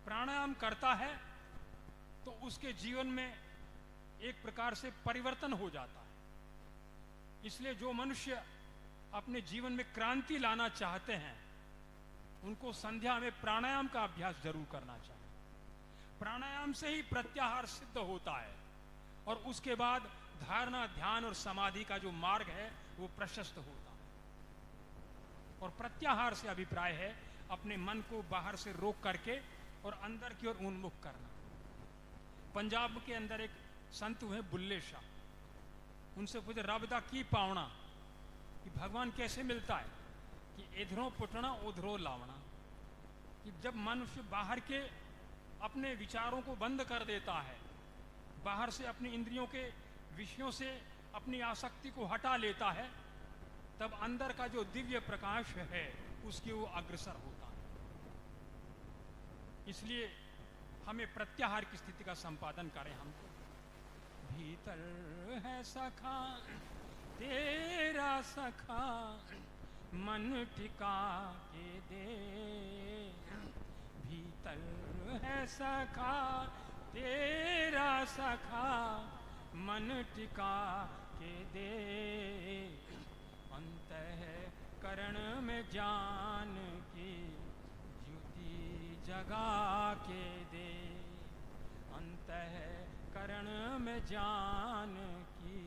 प्राणायाम करता है तो उसके जीवन में एक प्रकार से परिवर्तन हो जाता है। इसलिए जो मनुष्य अपने जीवन में क्रांति लाना चाहते हैं उनको संध्या में प्राणायाम का अभ्यास जरूर करना चाहिए। प्राणायाम से ही प्रत्याहार सिद्ध होता है और उसके बाद धारणा, ध्यान और समाधि का जो मार्ग है वो प्रशस्त होता है। और प्रत्याहार से अभिप्राय है अपने मन को बाहर से रोक करके और अंदर की ओर उन्मुख करना। पंजाब के अंदर एक संत हुए बुल्ले शाह, उनसे पूछे रब दा की पावना, कि भगवान कैसे मिलता है, कि इधरों पुटना उधरों लावना। कि जब मनुष्य बाहर के अपने विचारों को बंद कर देता है, बाहर से अपनी इंद्रियों के विषयों से अपनी आसक्ति को हटा लेता है, तब अंदर का जो दिव्य प्रकाश है उसकी वो अग्रसर होता है। इसलिए हमें प्रत्याहार की स्थिति का संपादन करें। हमको भीतर है सखा तेरा सखा मन टिका के दे, भीतर है सखा तेरा सखा मन टिका के दे, अंतःकरण में ज्ञान की ज्योति जगा के दे, अंतःकरण में ज्ञान की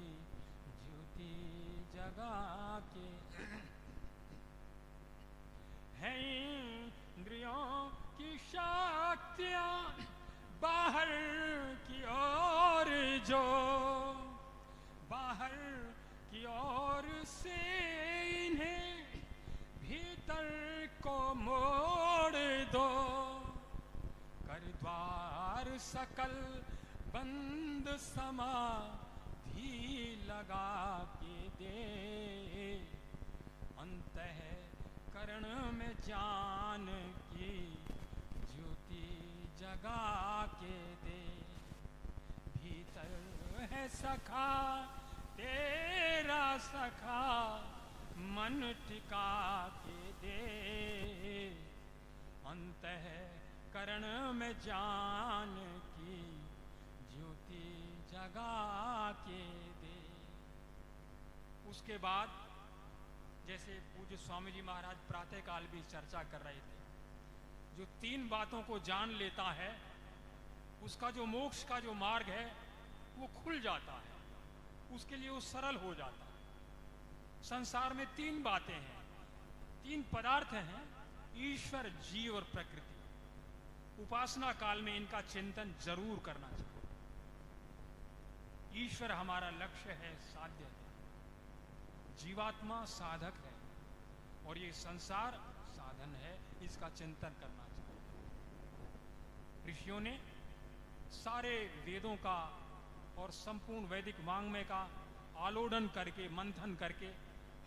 ज्योति जगा के। है इंद्रियों की शक्तियां बाहर की ओर, जो बाहर की ओर से इन्हें भीतर को मोड़ दो, कर द्वार सकल बंद समाधि लगा के दे, अंतःकरण में ज्ञान की ज्योति जगा के दे, भीतर है सखा तेरा सखा मन टिका के दे, अंतःकरण में ज्ञान की ज्योति जगा के दे। उसके बाद जैसे पूज्य स्वामी जी महाराज प्रातः काल भी चर्चा कर रहे थे, जो तीन बातों को जान लेता है उसका जो मोक्ष का जो मार्ग है वो खुल जाता है, उसके लिए वो सरल हो जाता है। संसार में तीन बातें हैं, तीन पदार्थ हैं, ईश्वर, जीव और प्रकृति। उपासना काल में इनका चिंतन जरूर करना चाहिए। ईश्वर हमारा लक्ष्य है, साध्य है, जीवात्मा साधक है और ये संसार साधन है, इसका चिंतन करना चाहिए। ऋषियों ने सारे वेदों का और संपूर्ण वैदिक वाङ्मय का आलोडन करके, मंथन करके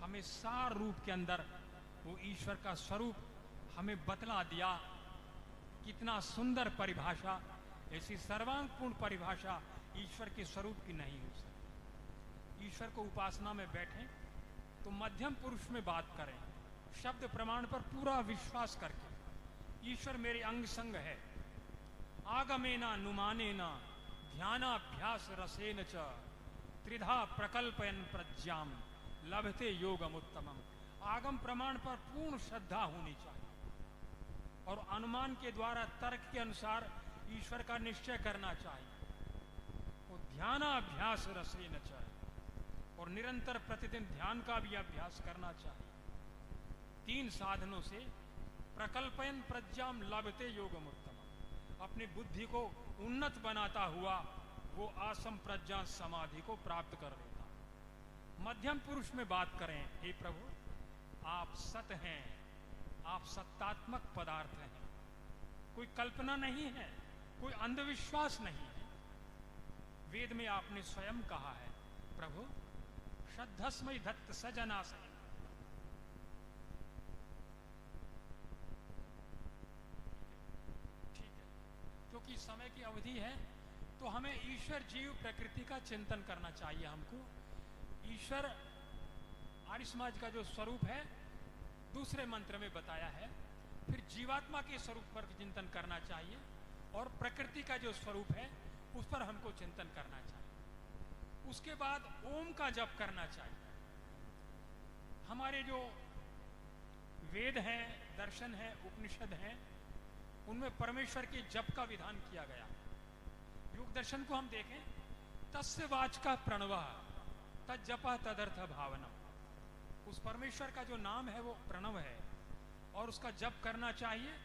हमें सार रूप के अंदर वो ईश्वर का स्वरूप हमें बतला दिया। कितना सुंदर परिभाषा, ऐसी सर्वांगपूर्ण परिभाषा ईश्वर के स्वरूप की नहीं हो सकती। ईश्वर को उपासना में बैठें तो मध्यम पुरुष में बात करें, शब्द प्रमाण पर पूरा विश्वास करके। ईश्वर मेरे अंग संग है। आगमेना नुमानेना ध्यानाभ्यास रसेन च त्रिधा प्रकल्पयन प्रज्ञाम लभते योगमुत्तमम। आगम प्रमाण पर पूर्ण श्रद्धा होनी चाहिए और अनुमान के द्वारा तर्क के अनुसार ईश्वर का निश्चय करना चाहिए। वो ध्यानाभ्यास रसेन च, और निरंतर प्रतिदिन ध्यान का भी अभ्यास करना चाहिए। 3 साधनों से प्रकल्पयन प्रज्ञाम लभते योगमुत्तमम, अपनी बुद्धि को उन्नत बनाता हुआ वो आसम प्रज्ञा समाधि को प्राप्त कर लेता। मध्यम पुरुष में बात करें, हे प्रभु आप सत हैं, आप सत्तात्मक पदार्थ हैं, कोई कल्पना नहीं है, कोई अंधविश्वास नहीं है। वेद में आपने स्वयं कहा है, प्रभु श्रद्धस्मय धत्त सजनासय। ठीक है, क्योंकि समय की अवधि है तो हमें ईश्वर जीव प्रकृति का चिंतन करना चाहिए। हमको ईश्वर आर्य समाज का जो स्वरूप है दूसरे मंत्र में बताया है, फिर जीवात्मा के स्वरूप पर चिंतन करना चाहिए और प्रकृति का जो स्वरूप है उस पर हमको चिंतन करना चाहिए। उसके बाद ओम का जप करना चाहिए। हमारे जो वेद हैं, दर्शन हैं, उपनिषद हैं, उनमें परमेश्वर के जप का विधान किया गया। योग दर्शन को हम देखें, तस्य वाचका प्रणवः तज्जपः तदर्थ भावनम। उस परमेश्वर का जो नाम है वो प्रणव है और उसका जप करना चाहिए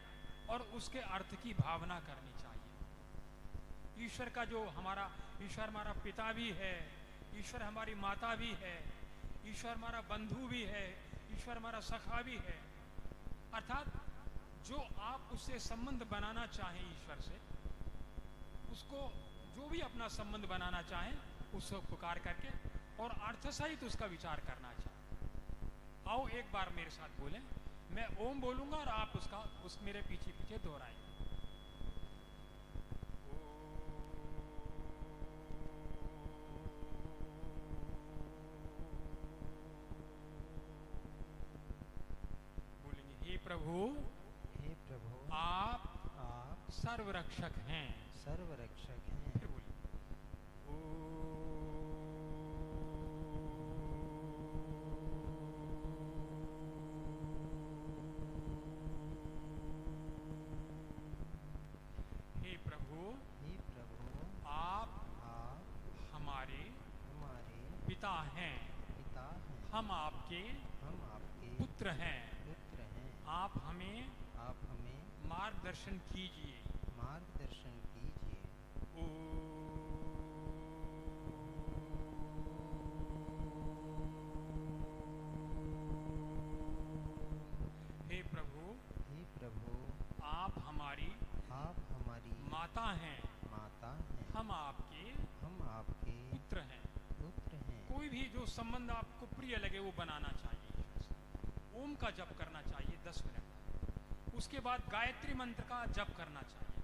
और उसके अर्थ की भावना करनी चाहिए। ईश्वर का जो ईश्वर हमारा पिता भी है, ईश्वर हमारी माता भी है, ईश्वर हमारा बंधु भी है, ईश्वर हमारा सखा भी है। अर्थात जो आप उससे संबंध बनाना चाहें ईश्वर से, उसको जो भी अपना संबंध बनाना चाहें उसको पुकार करके और अर्थ सहित उसका विचार करना चाहें। आओ एक बार मेरे साथ बोलें, मैं ओम बोलूंगा और आप उस मेरे पीछे पीछे दोहराएं। बोलेंगे, हे प्रभु आप सर्वरक्षक हैं। सर्वरक्षक हैं। फिर बोलिए, हे प्रभु आप हमारे पिता हैं। हम आपके पुत्र हैं। आप हमें मार्गदर्शन कीजिए। हे प्रभु आप हमारी माता हैं। हम आपके पुत्र हैं। कोई भी जो संबंध आपको प्रिय लगे वो बनाना चाहिए। ओम का जप करना चाहिए 10 मिनट। उसके बाद गायत्री मंत्र का जप करना चाहिए।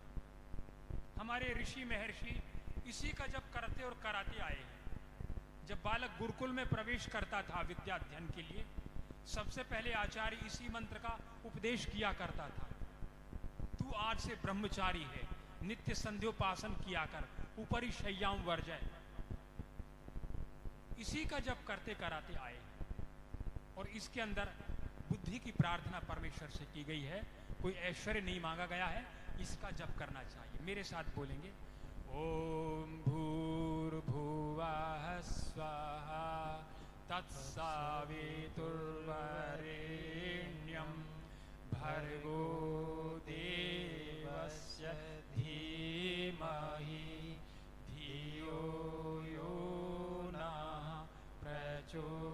हमारे ऋषि महर्षि इसी का जप करते और कराते आए हैं। जब बालक गुरुकुल में प्रवेश करता था विद्या अध्ययन के लिए, सबसे पहले आचार्य इसी मंत्र का उपदेश किया करता था। तू आज से ब्रह्मचारी है, नित्य संध्योपासन किया कर, ऊपरी शय्याम वर्जय। इसी का जप करते कराते आए हैं और इसके अंदर बुद्धि की प्रार्थना परमेश्वर से की गई है। कोई ऐश्वर्य नहीं मांगा गया है। इसका जप करना चाहिए। मेरे साथ बोलेंगे, ओम भूर्भुवः स्वः तत्सवितुर्वरेण्यं भर्गो देवस्य धीमहि धियो यो नः प्रचोदयात्।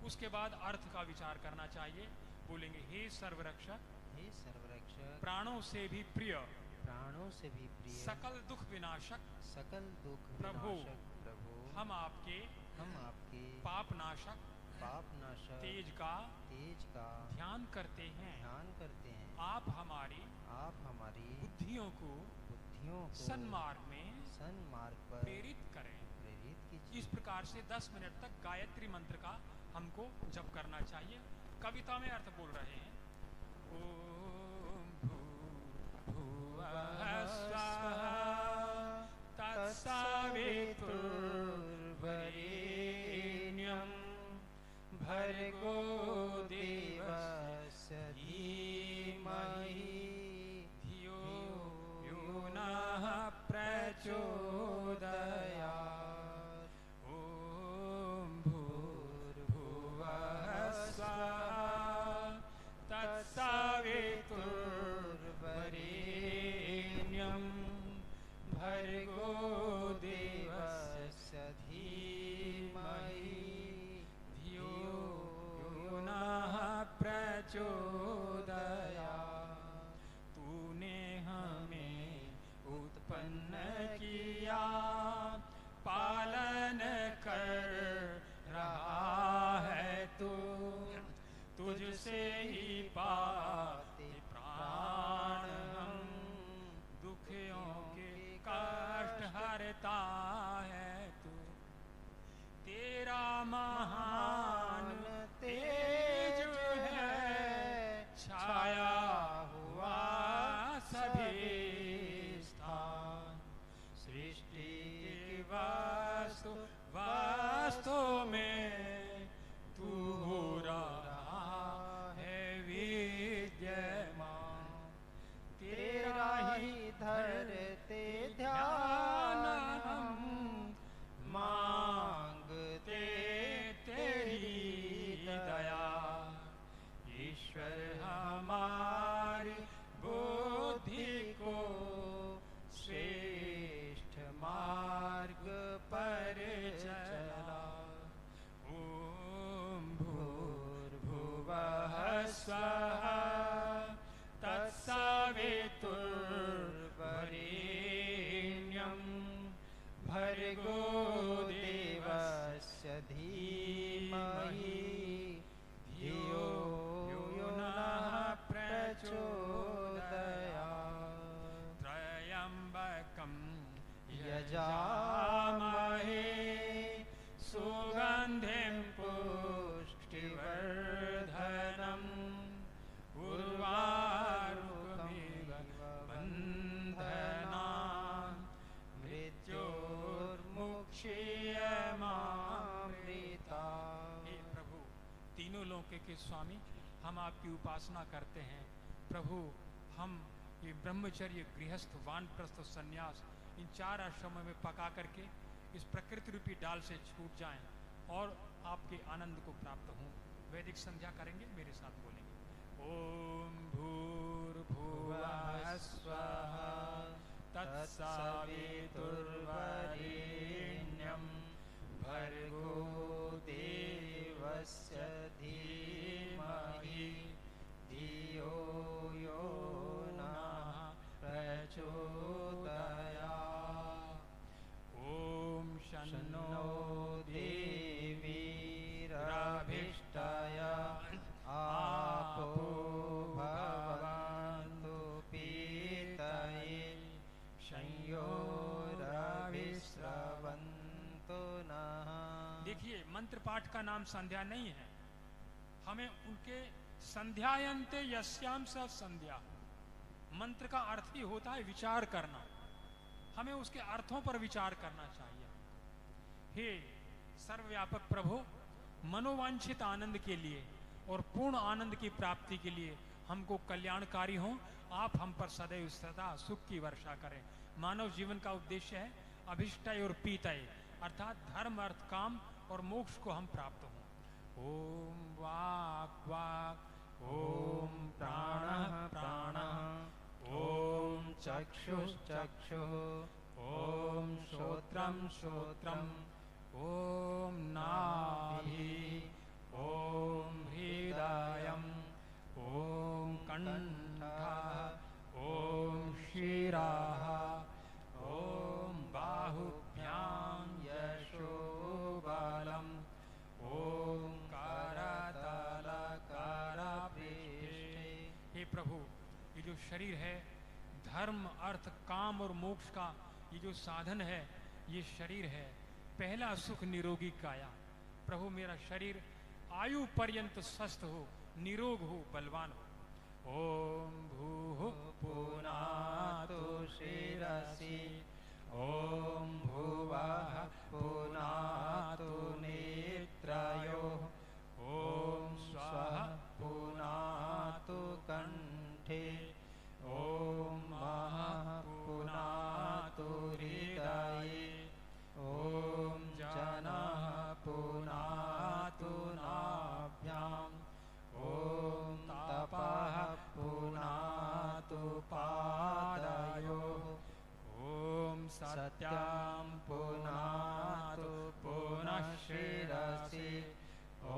उसके बाद अर्थ का विचार करना चाहिए। बोलेंगे, हे सर्वरक्षक प्राणों से भी प्रिय सकल दुख विनाशक प्रभु हम आपके पाप नाशक तेज का ध्यान करते हैं। आप हमारी बुद्धियों को सन्मार्ग में पर प्रेरित करें। कीजिए। इस प्रकार से 10 मिनट तक गायत्री मंत्र का हमको जप करना चाहिए। कविता में अर्थ बोल रहे हैं। ओम भूर्भुवः स्वः तत्सवितुर्वरेण्यं भर्गो देवस्य धीमहि धियो यो नः प्रचोदयात्। ओम भूर्भुवः स्वः तत्सवितुर्वरेण्यं भर्गो देवस्य धीमहि धियो यो नः प्रचोदयात्। तूने हमें उत्पन्न किया, पालन कर रहा है तू, तुझसे ही पाते प्राण हम, दुखियों के कष्ट हरता है तू। तेरा महान तेज है छाया हुआ सभी स्थान, सृष्टि के वास्तु में तू हो रहा है विद्यमान। तेरा ही धरते ध्यान हम, मांगते तेरी दया। ईश्वर हमारी बुद्धि को श्रेष्ठ मार्ग पर चला। ओम भूर्भुवः स्वः तत्सवितुर्वरेण्यं भर्गो देवस्य धीमहि धियो यो नः प्रचोदयात्। त्र्यम्बकं यजामहे सुगन्धिं पुष्टिवर्धनम् उर्वारुकमिव बन्धनान् मृत्योर्मुक्षीयमामृतात्। हे प्रभु, तीनों लोकों के स्वामी, हम आपकी उपासना करते हैं। प्रभु, हम ये ब्रह्मचर्य, गृहस्थ, वानप्रस्थ, सन्यास, इन 4 आश्रमों में पका करके इस प्रकृति रूपी डाल से छूट जाएं और आपके आनंद को प्राप्त हों। वैदिक संध्या करेंगे, मेरे साथ बोलेंगे। ओम भूर्भुवः स्वः तत्सवितुर्वरेण्यं भर्गो देवस्य धीमहि धियो यो नः प्रचोदयात्। ओम शन्नो देवीरभिष्टय आपो भवन्तु पीतये संयोरविस्रवन्तु नः। देखिए, मंत्र पाठ का नाम संध्या नहीं है। हमें उनके संध्यायन्ते यस्याम स संध्या, मंत्र का अर्थ ही होता है विचार करना। हमें उसके अर्थों पर विचार करना चाहिए। हे सर्वव्यापक प्रभु, मनोवांछित आनंद के लिए और पूर्ण आनंद की प्राप्ति के लिए हमको कल्याणकारी हो, आप हम पर सदैव सदा सुख की वर्षा करें। मानव जीवन का उद्देश्य है अभिष्टय और पीतय, अर्थात धर्म, अर्थ, काम और मोक्ष को हम प्राप्त हों। ओम वाक् वाक्, ओम प्राणः प्राणः, ओम चक्षुश्चक्षुः, ओम श्रोत्रं श्रोत्रम्, ओम नाभिः, ओम हृदयम्, ओम कंठः, ओम शिरः, ओम बाहुभ्यां यशोबलम्, ओम करतल करपृष्ठे। हे प्रभु, ये जो शरीर है धर्म अर्थ काम और मोक्ष का ये जो साधन है ये शरीर है। पहला सुख निरोगी काया। प्रभु मेरा शरीर आयु पर्यंत स्वस्थ हो, निरोग हो, बलवान हो। ओम भूः पुनातु शिरसि ॐ भुवः पुनातु नेत्रयोः ॐ स्वः पुनातु कण्ठे ॐ महः पुनातु हृदये ॐ जनः पुनातु नाभ्याम् ॐ तपः पुनातु पादयोः ॐ सत्यं पुनातु पुनः शिरसि ॐ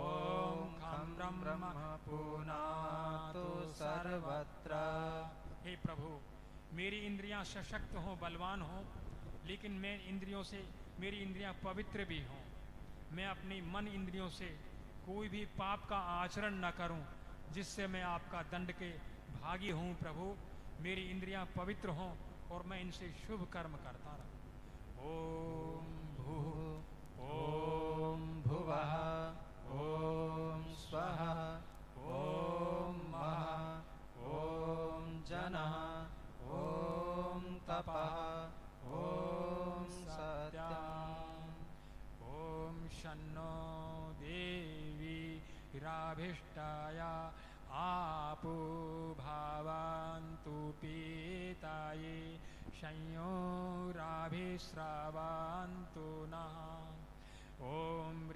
खं ब्रह्म पुनातु सर्वत्र। हे प्रभु, मेरी इंद्रियां सशक्त हों, बलवान हों, लेकिन मेरी इंद्रियां पवित्र भी हों। मैं अपनी मन इंद्रियों से कोई भी पाप का आचरण न करूं, जिससे मैं आपका दंड के भागी हूं। प्रभु, मेरी इंद्रियां पवित्र हों और मैं इनसे शुभ कर्म करता रहूं। ओम भूः ॐ भुवः ॐ स्वः ॐ महः ॐ जनः ॐ तपः ॐ सत्यम्। ओम शन्नो देवी राभिष्टाय आपो भावन्तु पीताये संयोराभिस्रावन्तु नः। ॐ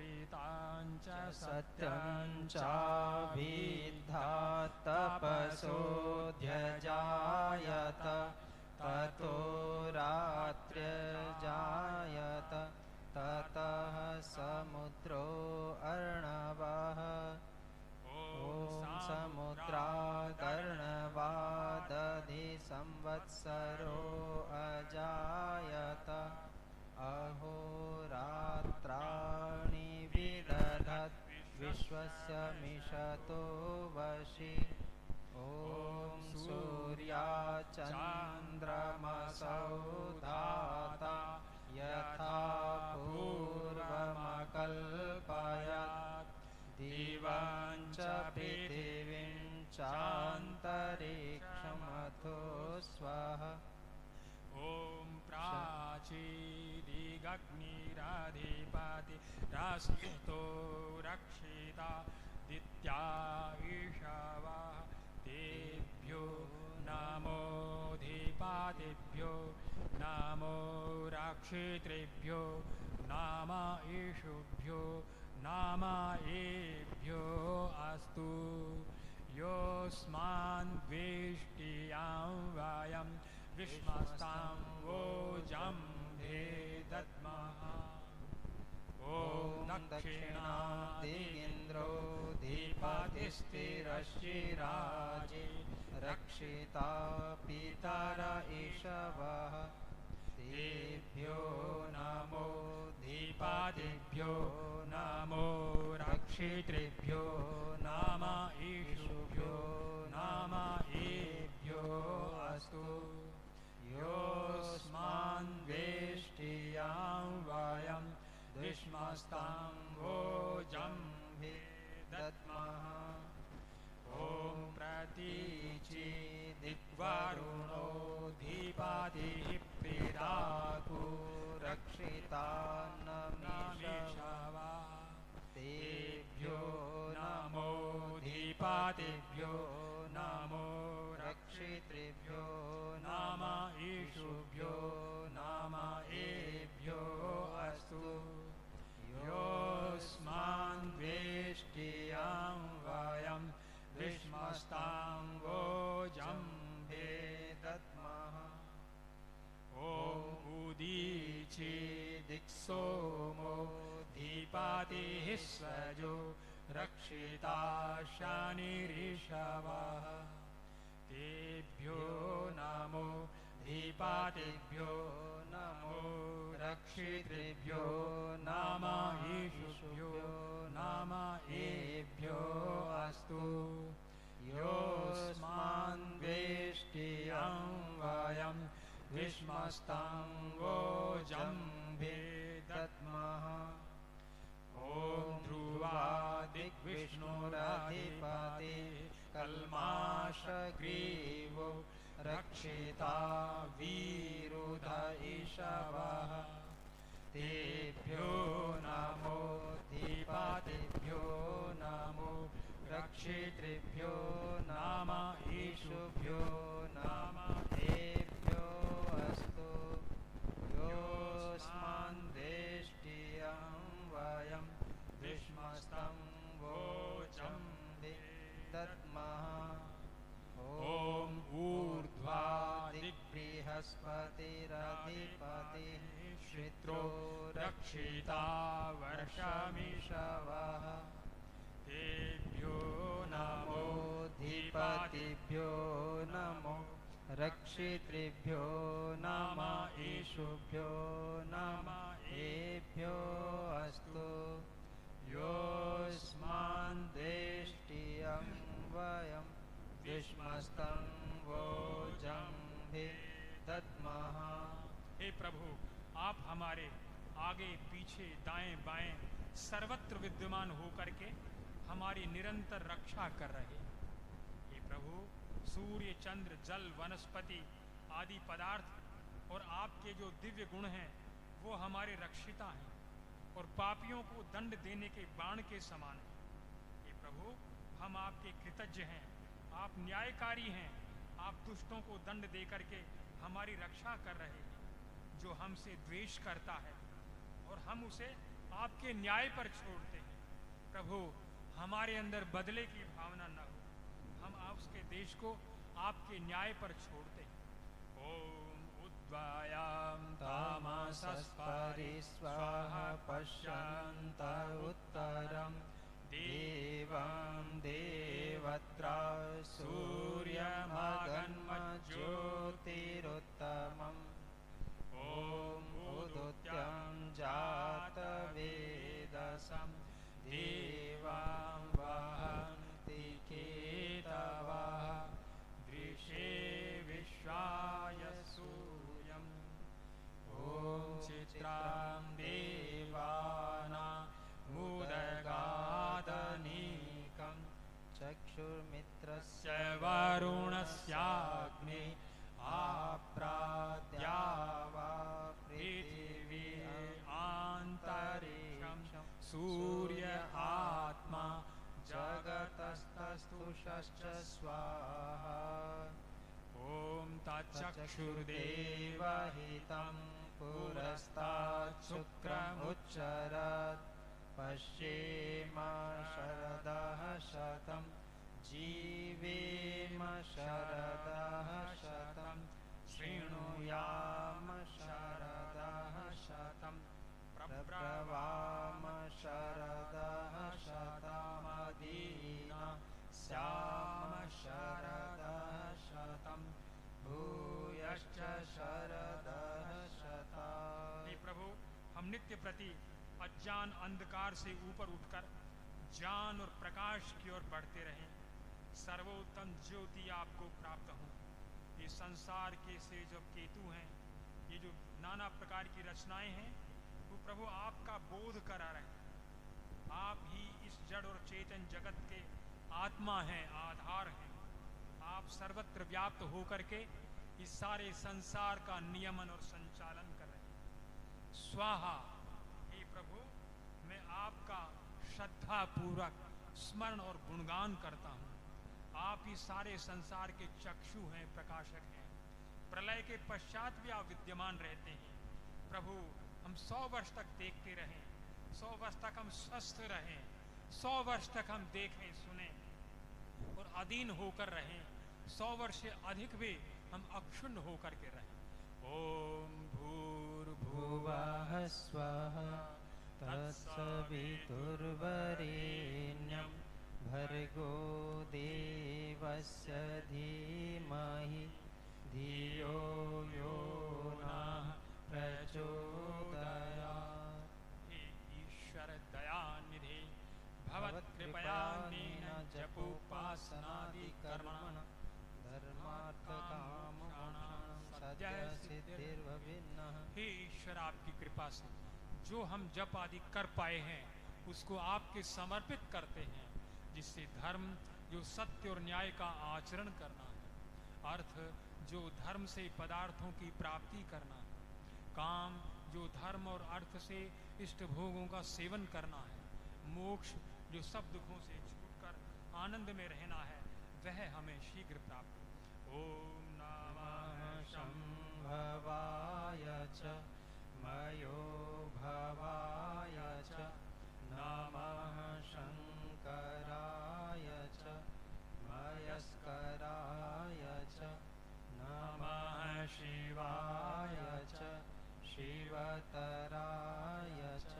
ऋताञ्च सत्यं चाभिद्धा तपसोऽध्यजायत ततो रात्र्यजायत ततः समुद्रो अर्णवः ॐ समुद्रादर्णवादधि संवत्सरो अजायत अहोरात्राणि विदधत् विश्वस्य मिषतो वशि ॐ सूर्याचन्द्रमसौ धाता यथा पूर्वमकल्पयत् दिवां च पृथिवीं चान्तरिक्षमथो स्वः। ओम प्राचीदिगग्निराधिपति रास्तो रक्षिता दित्या ईशवः तेभ्यो नमोऽधिपतिभ्यो नमो रक्षितृभ्यो नाम ईशुभ्यो नाम एभ्यो अस्तु। योऽस्मान् वेष्टियां वयं विश्वस्तां वोजं भेदद्मः। ॐ दक्षिणादिगिन्द्रो धीपतिस्थिरशिराजे रक्षिता पितर ईशवः तेभ्यो नमो धीपतिभ्यो नमो रक्षितृभ्यो नाम ईशुभ्यो नाम एभ्यो अस्तु। योऽस्मान् वेष्टियां वयं विश्वस्तां भोजं भेदद्मः। ॐ प्रतीचि दिग्वरुणो धीपतिः प्रीडाकु रक्षिता नमीशवः तेभ्यो नमो धीपतिभ्यो नमो रक्षितृभ्यो नाम ईशुभ्यो नाम एभ्यो अस्तु। योऽस्मान् वेष्टियां वयं विश्वस्तां भोजं भेदद्मः। ॐ उदीचि दिक्सोमो धीपतिः स्वजो रक्षिता शनिरिषवः तेभ्यो नमो धीपतिभ्यो नमो रक्षितृभ्यो नाम ईशुभ्यो नाम एभ्यो अस्तु। योऽस्मान् वेष्टियां वयं भीष्मस्तं वोजं दद्मः ॐ ध्रुवादिग्विष्णुरधिपति कल्माषग्रीवो रक्षिता वीरुध ईशवः तेभ्यो नमो धीपातिभ्यो नमो रक्षितृभ्यो नमः ईशुभ्यो नमः तेभ्यो अस्तु योऽस्मान् देष्टियं वयं भीष्मस्तं वोचं दद्मः ॐ ऊर्ध्वादिबृहस्पतिरधिपतिः श्रित्रो रक्षिता वर्षमिषवः तेभ्यो नमो धीपतिभ्यो नमो रक्षितृभ्यो नमः ईशुभ्यो नमः एभ्यो अस्तु योऽस्मान् देष्टियं वयं भीष्मस्तं वोचं दद्मः। हे प्रभु, आप हमारे आगे पीछे दाएं बाएं सर्वत्र विद्यमान होकर के हमारी निरंतर रक्षा कर रहे हैं। हे प्रभु, सूर्य, चंद्र, जल, वनस्पति आदि पदार्थ और आपके जो दिव्य गुण हैं वो हमारे रक्षिता हैं और पापियों को दंड देने के बाण के समान हैं। हे प्रभु, हम आपके कृतज्ञ हैं, आप न्यायकारी हैं, आप दुष्टों को दंड दे करके हमारी रक्षा कर रहे हैं। जो हमसे द्वेष करता है और हम उसे आपके न्याय पर छोड़ते हैं। प्रभु, हमारे अंदर बदले की भावना न हो, हम आप उसके देश को आपके न्याय पर छोड़ते हैं। ओम उद्वायां तामसस्परिस्वाह पश्यन्त उत्तरं देवं देवत्रा सूर्यमगन्मज्योतिरुत्तमम् ॐ उदुत्यं जातवेदसं देवां वहन्ति केतवः दृशे विश्वाय सूर्यम् ॐ चित्रां देवानामुदगादनीकं चक्षुर्मित्रस्य वरुणस्याग्ने आप्राद्यावा पृथिवी आन्तरिक्षं सूर्य आत्मा जगतस्तस्तुषश्च स्वाहा ॐ तच्चक्षुर्देवहितं पुरस्तात् शुक्रमुच्चरत् पश्येम शरदः शतं जीवेम शरदः शतं शृणुयाम शरदः शतं प्रब्रवाम शरदः शतमदीना स्याम शरदः शतं भूयश्च शरदः शतं। हे प्रभु, हम नित्य प्रति अज्ञान अंधकार से ऊपर उठकर ज्ञान और प्रकाश की ओर बढ़ते रहें। सर्वोत्तम ज्योति आपको प्राप्त हो। ये संसार के से जो केतु हैं, ये जो नाना प्रकार की रचनाएं हैं, वो प्रभु आपका बोध करा रहे हैं। आप ही इस जड़ और चेतन जगत के आत्मा हैं, आधार हैं। आप सर्वत्र व्याप्त होकर के इस सारे संसार का नियमन और संचालन कर रहे हैं। स्वाहा। हे प्रभु, मैं आपका श्रद्धा पूर्वक स्मरण और गुणगान करता हूँ। आप ही सारे संसार के चक्षु हैं, प्रकाशक हैं। प्रलय के पश्चात भी आप विद्यमान रहते हैं। प्रभु, हम 100 वर्ष तक देखते रहें, 100 वर्ष तक हम स्वस्थ रहें, 100 वर्ष तक हम देखें सुनें और अधीन होकर रहें, 100 वर्ष से अधिक भी हम अक्षुण्ण होकर के रहें। ओम भूर्भुवः स्वः तत्सवितुर्वरेण्यं भर्गो देवस्य धीमहि धियो यो नः प्रचोदयात्। हे ईश्वर दयानिधे, भवत्कृपयान्नेन जपोपासनादि कर्मण धर्मार्थकाममोक्षाणां सद्य सिद्धिर्भिन्नः। हे ईश्वर, आपकी कृपा से जो हम जप आदि कर पाए हैं उसको आपके समर्पित करते हैं, जिससे धर्म जो सत्य और न्याय का आचरण करना है, अर्थ जो धर्म से पदार्थों की प्राप्ति करना है, काम जो धर्म और अर्थ से इष्ट भोगों का सेवन करना है, मोक्ष जो सब दुखों से छूटकर आनंद में रहना है, वह हमें शीघ्र प्राप्त हो। ओम नमः शंभवाय च मयो भवाय च नमः शंकराय च मयस्कराय च नमः शिवाय च शिवतराय च।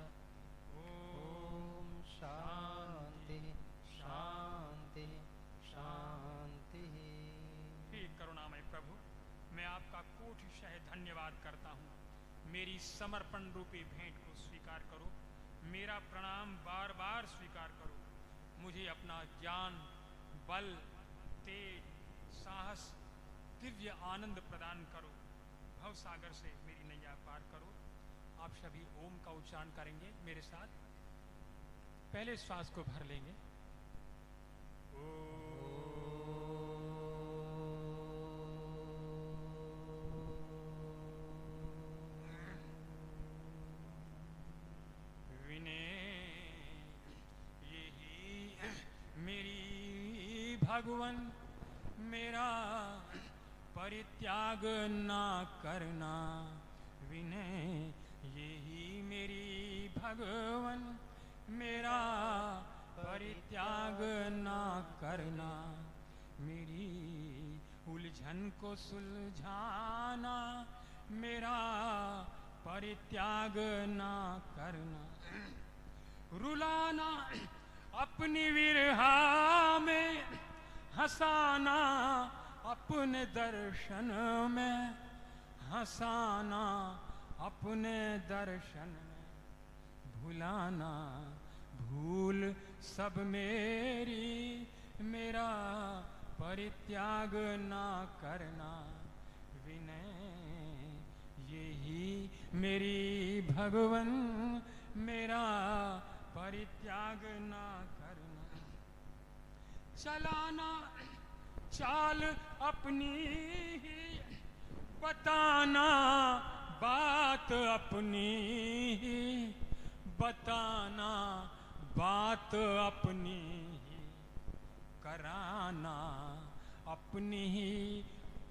ओम शांति शांति शांति। हे करुणामय प्रभु, मैं आपका कोटिशः धन्यवाद करता हूँ। मेरी समर्पण रूपी भेंट को स्वीकार करो, मेरा प्रणाम बार बार स्वीकार करो। मुझे अपना ज्ञान, बल, तेज, साहस, दिव्य आनंद प्रदान करो। भव सागर से मेरी नैया पार करो। आप सभी ओम का उच्चारण करेंगे मेरे साथ। पहले श्वास को भर लेंगे। भगवन मेरा परित्याग ना करना, विनय यही मेरी भगवन मेरा परित्याग ना करना, मेरी उलझन को सुलझाना, मेरा परित्याग ना करना, रुलाना अपनी विरहा में, हंसाना अपने दर्शन में, हंसाना अपने दर्शन में, भुलाना भूल सब मेरी, मेरा परित्याग ना करना, विनय यही मेरी भगवन मेरा परित्याग ना करना, चलाना चाल अपनी ही, बताना बात अपनी ही, बताना बात अपनी ही, कराना अपनी ही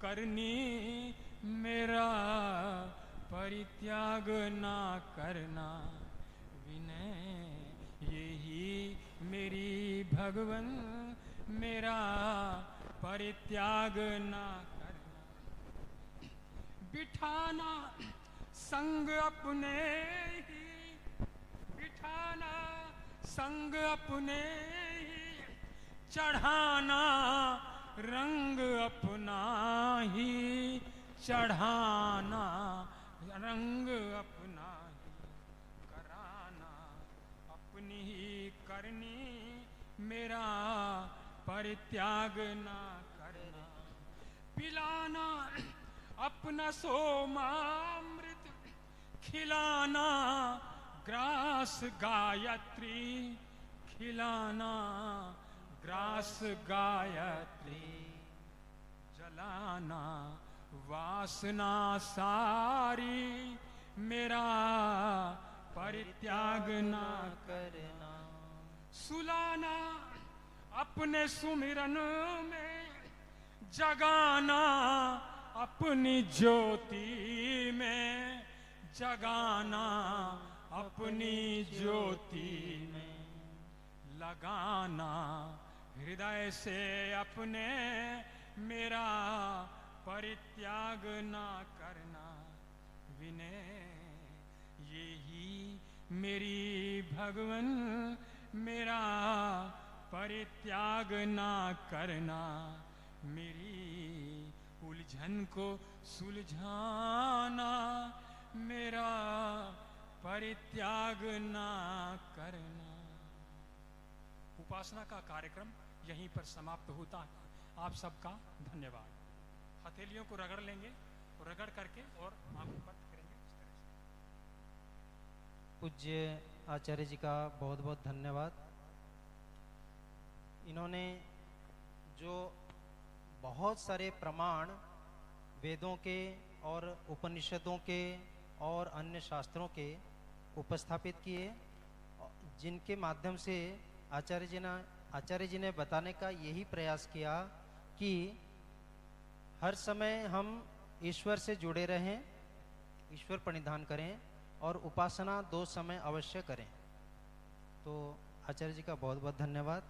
करनी, मेरा परित्याग ना करना, विनय यही मेरी भगवन मेरा परित्याग ना करना, बिठाना संग अपने ही, बिठाना संग अपने ही, चढ़ाना रंग अपना ही, चढ़ाना रंग अपना ही, कराना अपनी ही करनी, मेरा परित्याग ना करना, पिलाना अपना सोमामृत, खिलाना ग्रास गायत्री, खिलाना ग्रास गायत्री, जलाना वासना सारी, मेरा परित्याग ना करना, सुलाना अपने सुमिरन में, जगाना अपनी ज्योति में, जगाना अपनी ज्योति में, लगाना हृदय से अपने, मेरा परित्याग ना करना, विनय यही मेरी भगवन मेरा परित्याग ना करना, मेरी उलझन को सुलझाना, मेरा परित्याग ना करना। उपासना का कार्यक्रम यहीं पर समाप्त होता है। आप सबका धन्यवाद। हथेलियों को रगड़ लेंगे रगड़ करके और आंखों बंद करेंगे इस तरह से। पूज्य आचार्य जी का बहुत बहुत धन्यवाद। इन्होंने जो बहुत सारे प्रमाण वेदों के और उपनिषदों के और अन्य शास्त्रों के उपस्थापित किए, जिनके माध्यम से आचार्य जी ने बताने का यही प्रयास किया कि हर समय हम ईश्वर से जुड़े रहें, ईश्वर प्रणिधान करें और उपासना 2 समय अवश्य करें। तो आचार्य जी का बहुत बहुत धन्यवाद।